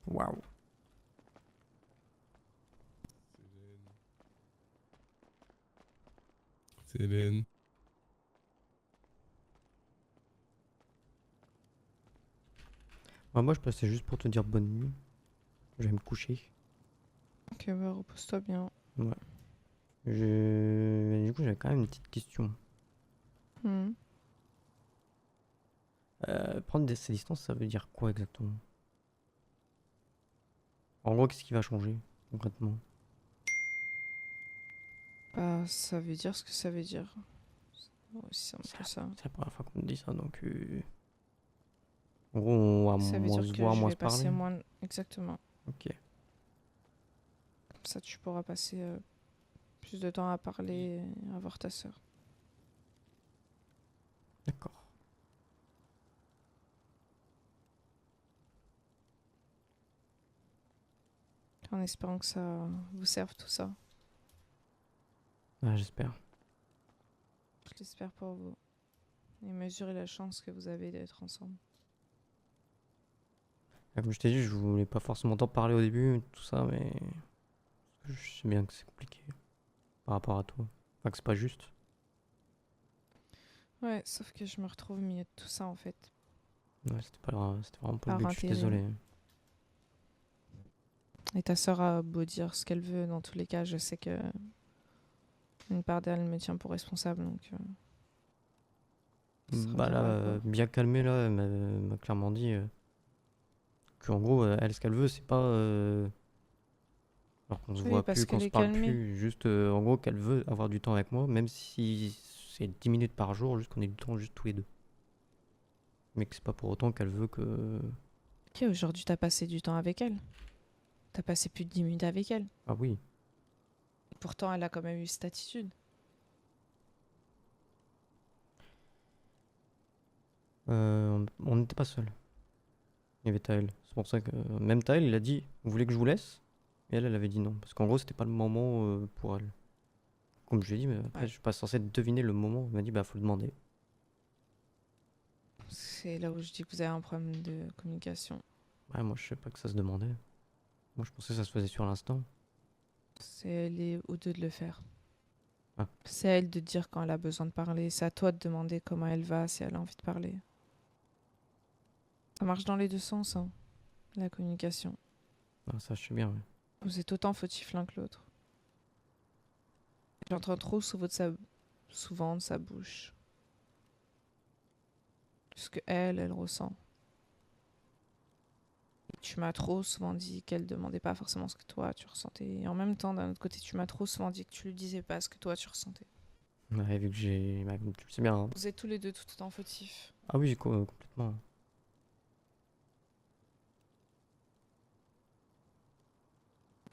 Waouh. C'est Hélène. Ah, moi je passais juste pour te dire bonne nuit. Je vais me coucher. Ok, bah repose-toi bien. Ouais. Du coup j'avais quand même une petite question. Hmm. Prendre ces distances ça veut dire quoi exactement? En gros qu'est-ce qui va changer concrètement? Bah, ça veut dire ce que ça veut dire. C'est aussi simple que ça. C'est la première fois qu'on me dit ça donc en gros on va Ça veut moins dire se que voir, je moins vais se parler. passer moins... Exactement. Ok. Comme ça, tu pourras passer plus de temps à parler et à voir ta sœur. D'accord. En espérant que ça vous serve tout ça. Ah, j'espère. Je l'espère pour vous. Et mesurez la chance que vous avez d'être ensemble. Ah, comme je t'ai dit, je voulais pas forcément t'en parler au début, tout ça, mais je sais bien que c'est compliqué par rapport à toi. Enfin, que c'est pas juste. Ouais, sauf que je me retrouve au milieu de tout ça en fait. Ouais, c'était pas grave, c'était vraiment pas le Par but, je suis intérêt. désolé. Et ta sœur a beau dire ce qu'elle veut, dans tous les cas, je sais que une part d'elle me tient pour responsable, donc. Ce sera Bah bien là, raccord. bien calmé, là, elle m'a clairement dit qu'en gros, elle, ce qu'elle veut, c'est pas. Alors qu'on se Oui, voit parce plus, qu'on qu'elle se est parle calmée. plus, juste en gros, qu'elle veut avoir du temps avec moi, même si c'est 10 minutes par jour, juste qu'on ait du temps juste tous les deux. Mais que c'est pas pour autant qu'elle veut que. Ok, aujourd'hui, t'as passé du temps avec elle. T'as passé plus de 10 minutes avec elle. Ah oui. Et pourtant, elle a quand même eu cette attitude. On n'était pas seul. Il y avait Taël. C'est pour ça que même Taël, il a dit, vous voulez que je vous laisse? Et elle avait dit non. Parce qu'en gros, c'était pas le moment pour elle. Comme je lui ai dit, mais après, Ouais. je suis pas censé deviner le moment. Elle m'a dit, bah, faut le demander. C'est là où je dis que vous avez un problème de communication. Ouais, moi je sais pas que ça se demandait. Moi je pensais que ça se faisait sur l'instant. C'est elle est aux deux de le faire. Ah. C'est à elle de dire quand elle a besoin de parler. C'est à toi de demander comment elle va si elle a envie de parler. Ça marche dans les deux sens, hein, la communication. Ah, ça je sais bien, ouais. Vous êtes autant fautif l'un que l'autre. J'entends trop souvent de sa bouche ce que elle ressent. Tu m'as trop souvent dit qu'elle demandait pas forcément ce que toi tu ressentais. Et en même temps, d'un autre côté, tu m'as trop souvent dit que tu lui disais pas ce que toi tu ressentais. Ouais, vu que j'ai. Bah, comme tu le sais bien, hein. Vous êtes tous les deux tout autant fautifs. Ah oui, complètement.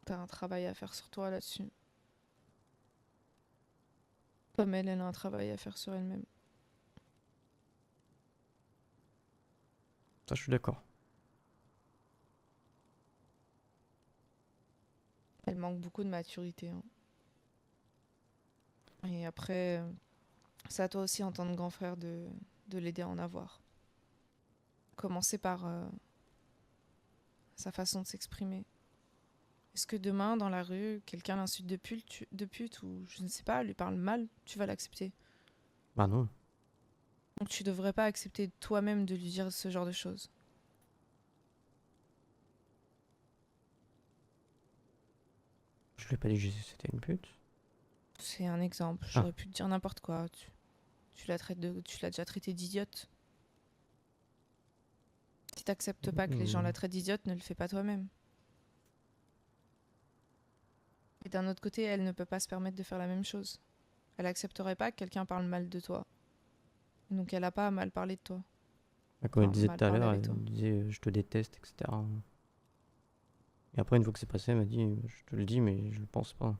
T'as un travail à faire sur toi là-dessus. Comme elle a un travail à faire sur elle-même. Ça je suis d'accord. Elle manque beaucoup de maturité, hein. Et après, c'est à toi aussi en tant que grand frère de l'aider à en avoir. Commencer par sa façon de s'exprimer. Est-ce que demain, dans la rue, quelqu'un l'insulte de pute ou je ne sais pas, lui parle mal, tu vas l'accepter? Bah non. Donc tu devrais pas accepter toi-même de lui dire ce genre de choses. Je lui ai pas dit que c'était une pute. C'est un exemple. J'aurais pu te dire n'importe quoi. Tu l'as déjà traité d'idiote. Si t'acceptes pas que les gens la traitent d'idiote, ne le fais pas toi-même. Et d'un autre côté, elle ne peut pas se permettre de faire la même chose. Elle accepterait pas que quelqu'un parle mal de toi. Donc elle a pas à mal parler de toi. Bah, comme elle Enfin, disait mal tout à parler l'heure, avec elle toi. disait je te déteste, etc. Et après, une fois que c'est passé, elle m'a dit je te le dis, mais je le pense pas.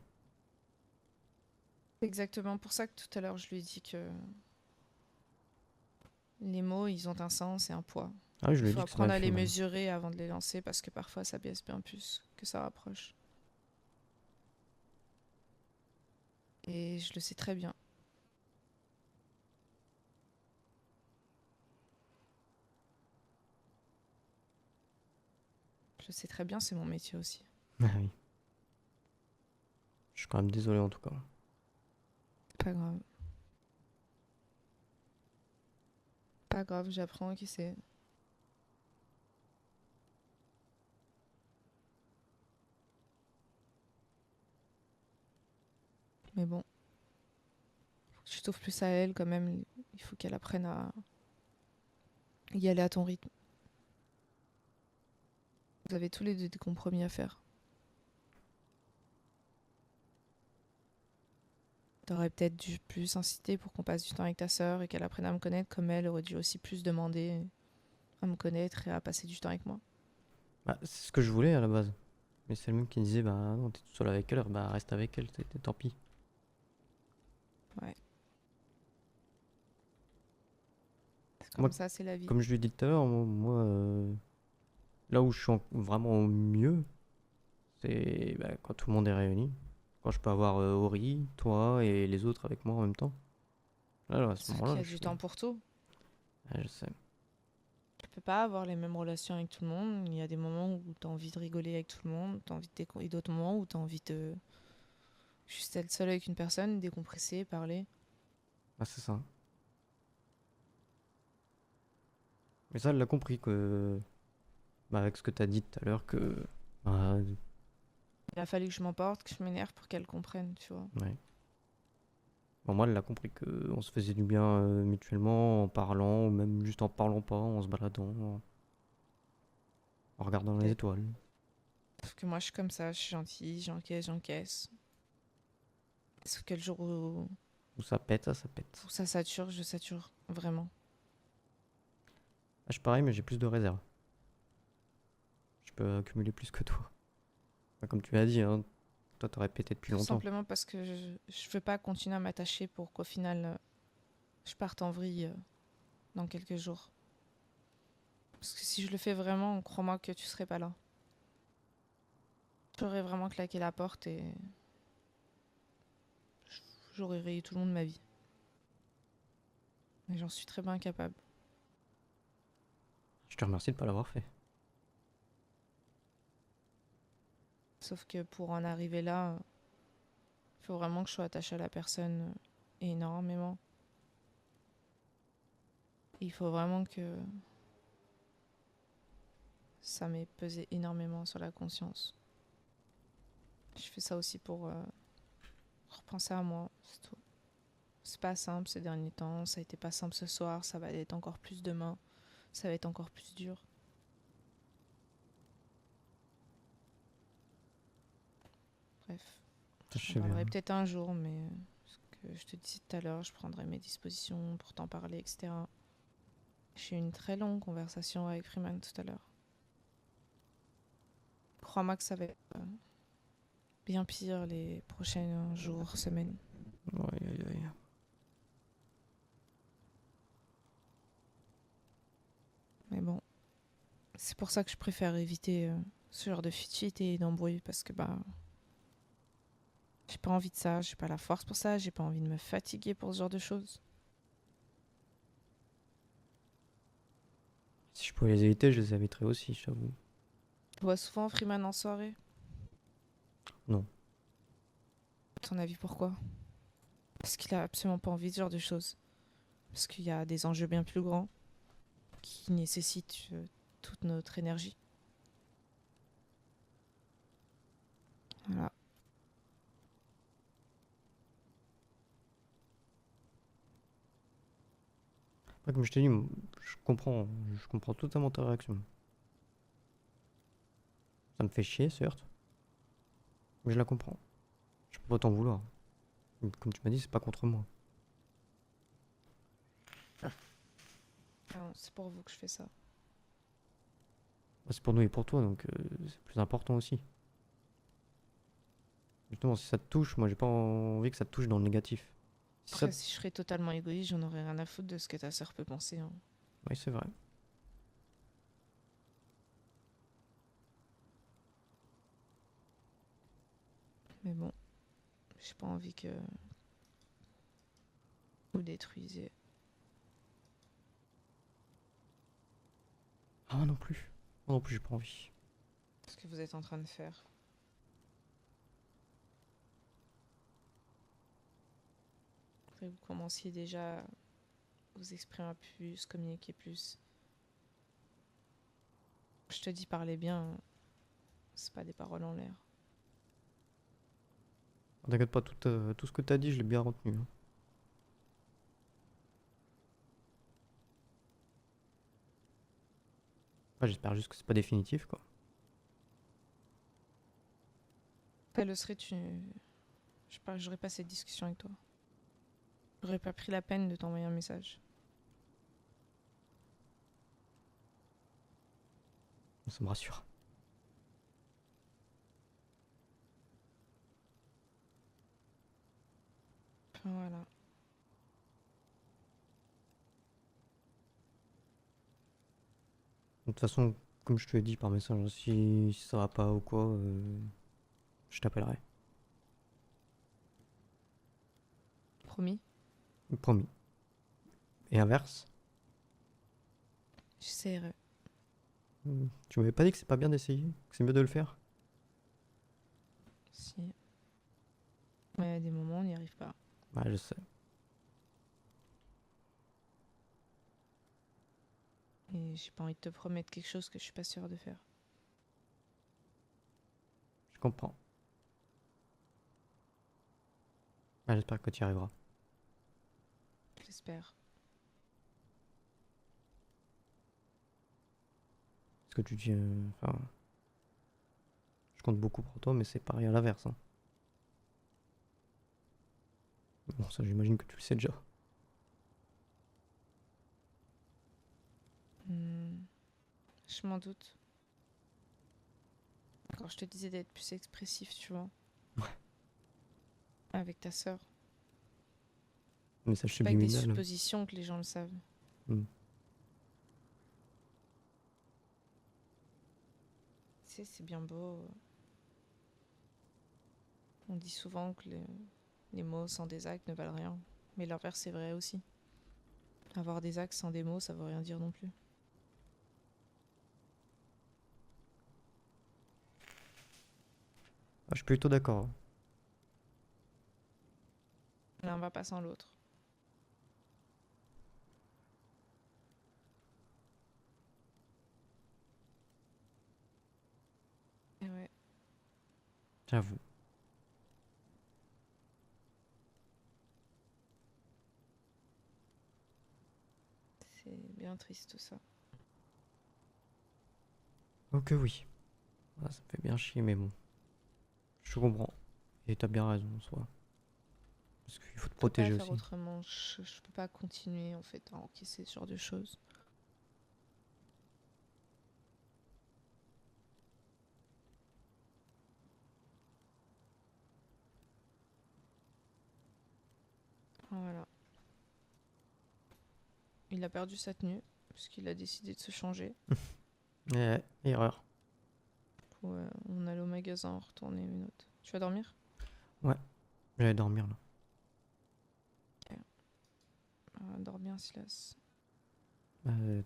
C'est exactement pour ça que tout à l'heure je lui ai dit que les mots, ils ont un sens et un poids. Ah oui, je lui Il ai faut dit que ça apprendre m'avait à fait les mal. mesurer avant de les lancer parce que parfois ça baisse bien plus que ça rapproche. Et je le sais très bien. Je sais très bien, c'est mon métier aussi. Ah oui. Je suis quand même désolé en tout cas. C'est pas grave. Pas grave, j'apprends, qui sait. Mais bon, faut que tu t'offres plus à elle quand même. Il faut qu'elle apprenne à y aller à ton rythme. Vous avez tous les deux des compromis à faire. T'aurais peut-être dû plus inciter pour qu'on passe du temps avec ta sœur et qu'elle apprenne à me connaître comme elle aurait dû aussi plus demander à me connaître et à passer du temps avec moi. Bah, c'est ce que je voulais à la base. Mais c'est elle-même qui me disait bah non, t'es tout seul avec elle, bah reste avec elle, tant pis. Ouais. C'est comme Moi, ça, c'est la vie. Comme je lui ai dit tout à l'heure, moi, là où je suis vraiment au mieux, c'est bah, quand tout le monde est réuni. Quand je peux avoir Ori, toi et les autres avec moi en même temps. Là, à ce Sauf qu'il y moment-là, a je du suis. temps pour tout. Ouais, je sais. Tu peux pas avoir les mêmes relations avec tout le monde. Il y a des moments où tu as envie de rigoler avec tout le monde, et d'autres moments où tu as envie de juste être seul avec une personne, décompresser, parler. Ah, c'est ça. Mais ça, elle l'a compris que. Bah, avec ce que t'as dit tout à l'heure, que. Bah, Il a fallu que je m'emporte, que je m'énerve pour qu'elle comprenne, tu vois. ouais. Bon, moi, elle l'a compris que on se faisait du bien mutuellement en parlant, ou même juste en parlant pas, en se baladant, en regardant les Et- étoiles. Sauf que moi, je suis comme ça, je suis gentille, j'encaisse. Sauf que le jour Où ça pète, ça pète. où ça sature, je sature vraiment. Ah, je suis pareil, mais j'ai plus de réserve. Je peux accumuler plus que toi. Bah, comme tu l'as dit, hein, toi, t'aurais pété depuis Tout longtemps. simplement parce que je veux pas continuer à m'attacher pour qu'au final, je parte en vrille dans quelques jours. Parce que si je le fais vraiment, crois-moi que tu serais pas là. J'aurais vraiment claqué la porte et j'aurais rayé tout le monde de ma vie. Et j'en suis très bien capable. Je te remercie de pas l'avoir fait. Sauf que pour en arriver là, il faut vraiment que je sois attachée à la personne énormément. Il faut vraiment que ça m'ait pesé énormément sur la conscience. Je fais ça aussi pour repenser à moi, c'est tout. C'est pas simple ces derniers temps, ça a été pas simple ce soir, ça va être encore plus demain, ça va être encore plus dur. Bref, Je j'en sais bien. parlerai peut-être un jour, mais ce que je te disais tout à l'heure, je prendrai mes dispositions pour t'en parler, etc. J'ai eu une très longue conversation avec Freeman tout à l'heure. Crois-moi que ça va être bien pire les prochains jours, semaines. Aïe, aïe, aïe. Mais bon, c'est pour ça que je préfère éviter ce genre de futilité et d'embrouille parce que bah, j'ai pas envie de ça, j'ai pas la force pour ça, j'ai pas envie de me fatiguer pour ce genre de choses. Si je pouvais les éviter, je les éviterais aussi, j'avoue. Tu vois souvent Freeman en soirée? Non. À ton avis, pourquoi? Parce qu'il a absolument pas envie de ce genre de choses. Parce qu'il y a des enjeux bien plus grands qui nécessitent toute notre énergie. Voilà. Après, comme je t'ai dit, je comprends totalement ta réaction. Ça me fait chier, certes, mais je la comprends. Je peux pas t'en vouloir. Comme tu m'as dit, c'est pas contre moi. Ah non, c'est pour vous que je fais ça. Bah, c'est pour nous et pour toi, donc c'est plus important aussi. Justement, si ça te touche, moi j'ai pas envie que ça te touche dans le négatif. Si ça Après, si je serais totalement égoïste, j'en aurais rien à foutre de ce que ta sœur peut penser. Hein. Oui, c'est vrai. Mais bon, j'ai pas envie que vous détruisez. Ah, moi non plus. Moi non plus, j'ai pas envie. Ce que vous êtes en train de faire. Après, vous commenciez déjà à vous exprimer plus, communiquer plus. Je te dis, parlez bien. C'est pas des paroles en l'air. T'inquiète pas, tout ce que t'as dit, je l'ai bien retenu, hein. Ouais, j'espère juste que c'est pas définitif, quoi. Elle le serait, j'aurais pas cette discussion avec toi. J'aurais pas pris la peine de t'envoyer un message. Ça me rassure. Enfin, voilà. De toute façon, comme je te l'ai dit par message, si ça va pas ou quoi, je t'appellerai. Promis. Promis. Et inverse. J'essaierai. Tu m'avais pas dit que c'est pas bien d'essayer, que c'est mieux de le faire? Si. Mais il y a des moments où on n'y arrive pas. Ouais, je sais. Et j'ai pas envie de te promettre quelque chose que je suis pas sûre de faire. Je comprends. Ouais, j'espère que tu y arriveras. J'espère. Parce que tu dis... enfin... je compte beaucoup pour toi, mais c'est pareil à l'inverse, hein. Bon, ça j'imagine que tu le sais déjà. Je m'en doute. Quand je te disais d'être plus expressif, tu vois. Ouais. Avec ta sœur. Message C'est pas avec des subliminal. suppositions que les gens le savent. Hmm. Tu sais, c'est bien beau. On dit souvent que les mots sans des actes ne valent rien. Mais l'inverse, c'est vrai aussi. Avoir des actes sans des mots, ça veut rien dire non plus. Ah, je suis plutôt d'accord. L'un va pas sans l'autre. Et ouais. J'avoue. C'est bien triste tout ça. Ok, oui. Ah, ça me fait bien chier, mais bon. Je comprends. Et t'as bien raison, en soi. Parce qu'il faut te Je peux pas protéger faire aussi. autrement. Je peux pas continuer en fait à encaisser ce genre de choses. Voilà. Il a perdu sa tenue parce qu'il a décidé de se changer. Erreur. Ouais, on allait au magasin en retourner une autre. Tu vas dormir? J'allais dormir là. Dors bien, Silas.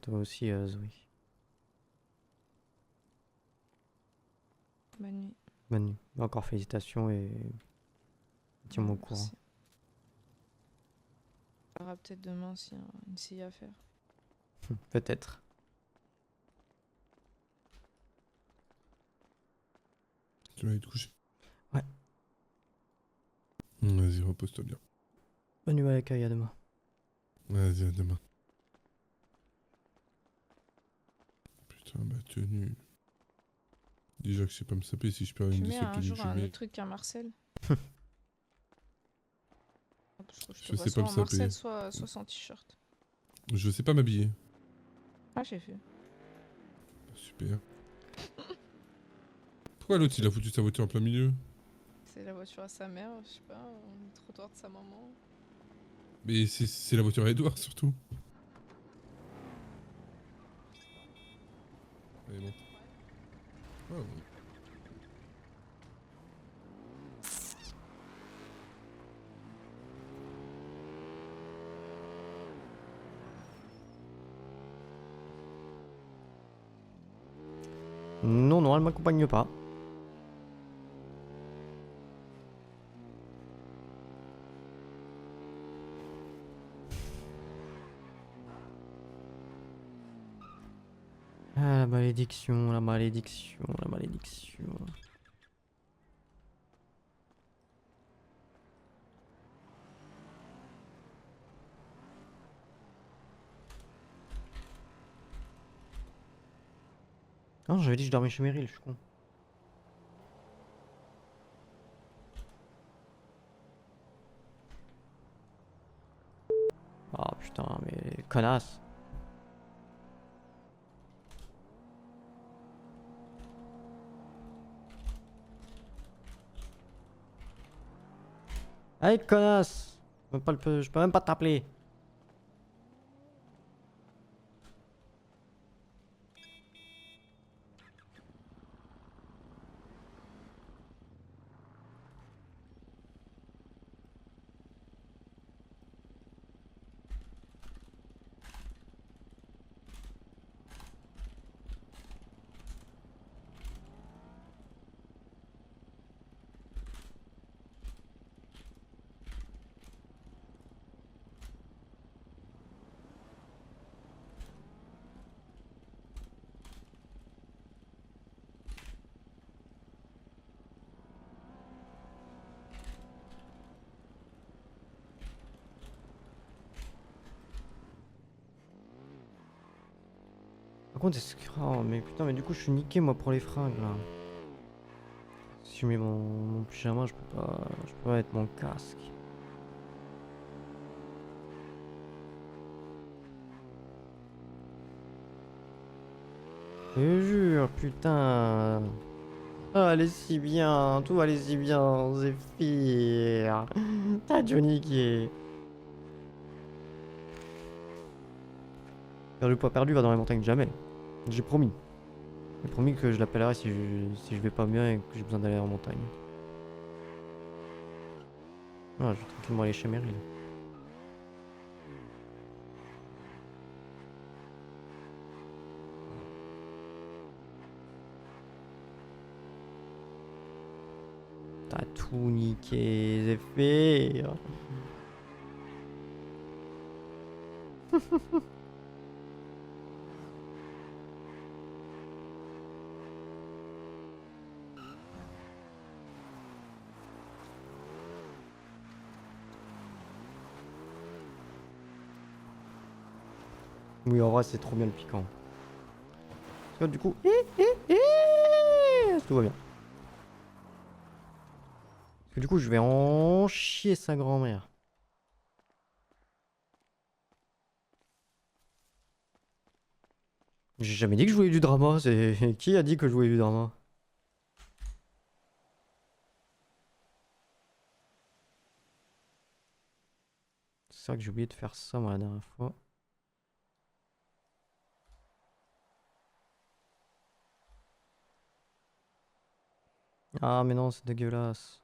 Toi aussi, Zoé. Bonne nuit. Bonne nuit. Encore félicitations et tiens-moi au courant. Merci. On verra peut-être demain s'il y a une CIA à faire. Peut-être. Tu vas aller te coucher. Ouais. Vas-y, repose-toi bien. Bonne nuit à l'accueil, à demain. Vas-y, à demain. Putain, ma tenue. Déjà que je sais pas me saper si je perds une Tu des mets seules un tenues que jour je un mets. autre truc qu'un Marcel. Parce que je te Je vois sais soit pas me en Marcel, saper. soit sans t-shirt. Je sais pas m'habiller. Ah, j'ai vu. Super. Pourquoi l'autre il a foutu sa voiture en plein milieu? C'est la voiture à sa mère, je sais pas, le trottoir de sa maman. Mais c'est la voiture à Edouard surtout. Allez, monte. Oh. Non, non, elle m'accompagne pas. Ah, la malédiction, la malédiction, la malédiction. Non, j'avais dit que je dormais chez Meryl, je suis con. Ah putain, mais connasse. Allez, connasse. Je peux même pas t'appeler. Par contre, est-ce que... Oh, mais putain, mais du coup, je suis niqué, moi, pour les fringues, là. Si je mets mon pyjama, je peux pas mettre mon casque. Je te jure, putain. Ah, allez si bien, tout allait si bien, Zéphyr. T'as Johnny qui est... Perdu pas perdu, va dans les montagnes, jamais. J'ai promis. J'ai promis que je l'appellerai si je vais pas bien et que j'ai besoin d'aller en montagne. Ah, je vais tranquillement aller chez Meryl. tout niqué, c'est fait. Oui, en vrai, c'est trop bien le piquant. Parce que du coup, tout va bien. Parce que du coup, je vais en chier sa grand-mère. J'ai jamais dit que je voulais du drama. C'est qui a dit que je voulais du drama? C'est vrai que j'ai oublié de faire ça moi la dernière fois. Ah mais non, c'est dégueulasse.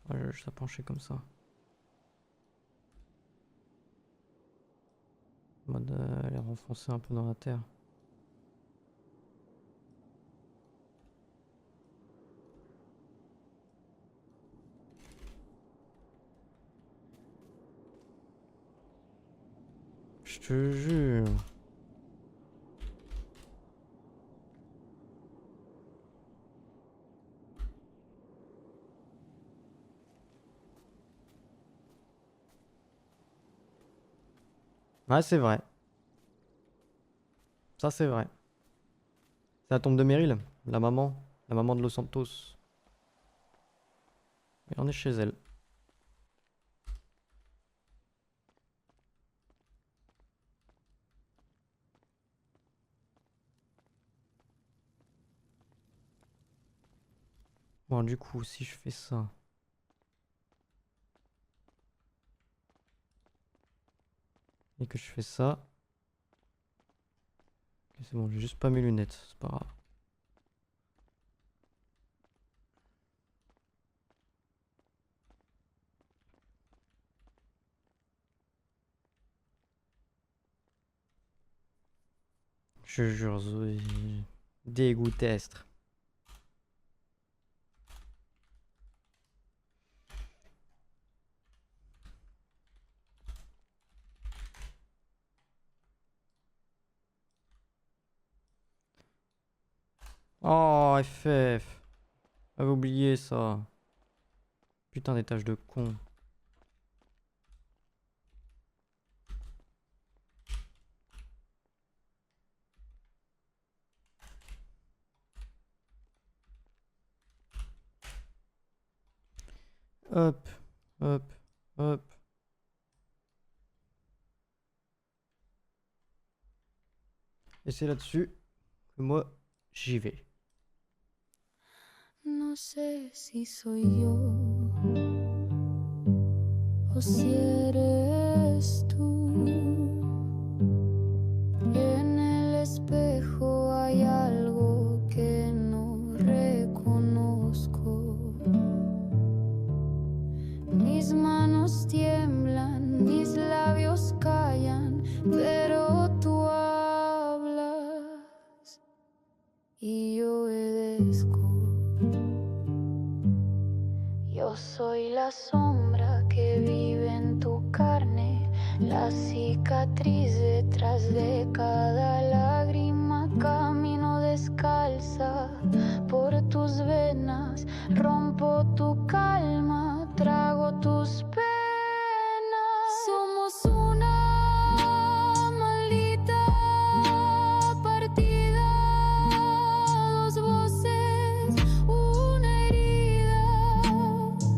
Ah, je vais juste la pencher comme ça. En mode, elle est renfoncée un peu dans la terre. Je te jure. Ouais, c'est vrai. Ça, c'est vrai. C'est la tombe de Meryl, la maman de Los Santos. Et on est chez elle. Bon, du coup, si je fais ça. Et que je fais ça. Ok, c'est bon, j'ai juste pas mes lunettes, c'est pas grave. Je jure, Zoé. Dégoûtestre. Oh, FF. J'avais oublié ça. Putain d'étage de con. Hop, hop, hop. Et c'est là-dessus que moi, j'y vais. No sé si soy yo o si eres tú. En el espejo hay algo que no reconozco. Mis manos tiemblan, mis labios callan, pero tú hablas y yo obedezco. Yo soy la sombra que vive en tu carne, la cicatriz detrás de cada lágrima. Camino descalza por tus venas, rompo tu calma, trago tus penas. Somos una maldita partida, dos voces, una herida.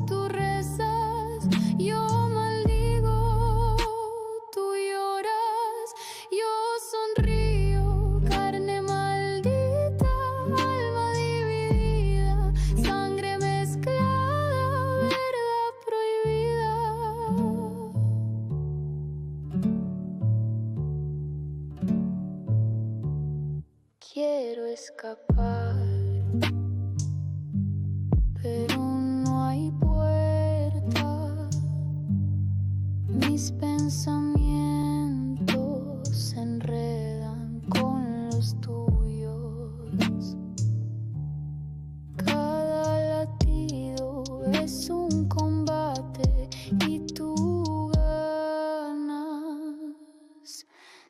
Tú rezas, yo maldigo, tú lloras, yo sonrío. Carne maldita, alma dividida, sangre mezclada, verdad prohibida. Quiero escapar, pero no hay puerta. Mis pensamientos se enredan con los tuyos.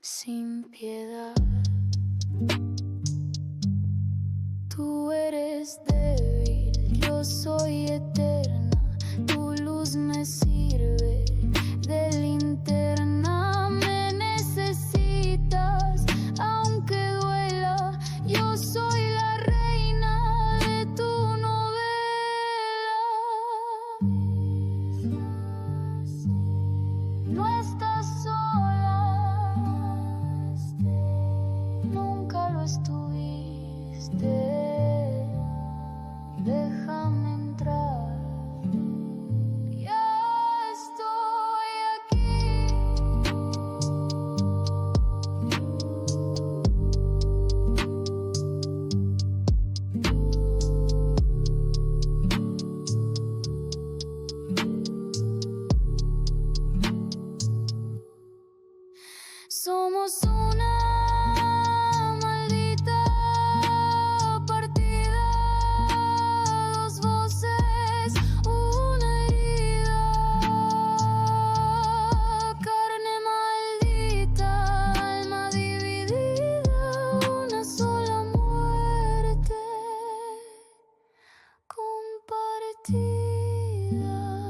sin piedad. Tú eres débil, yo soy eterna. Tu luz me sirve de linterna.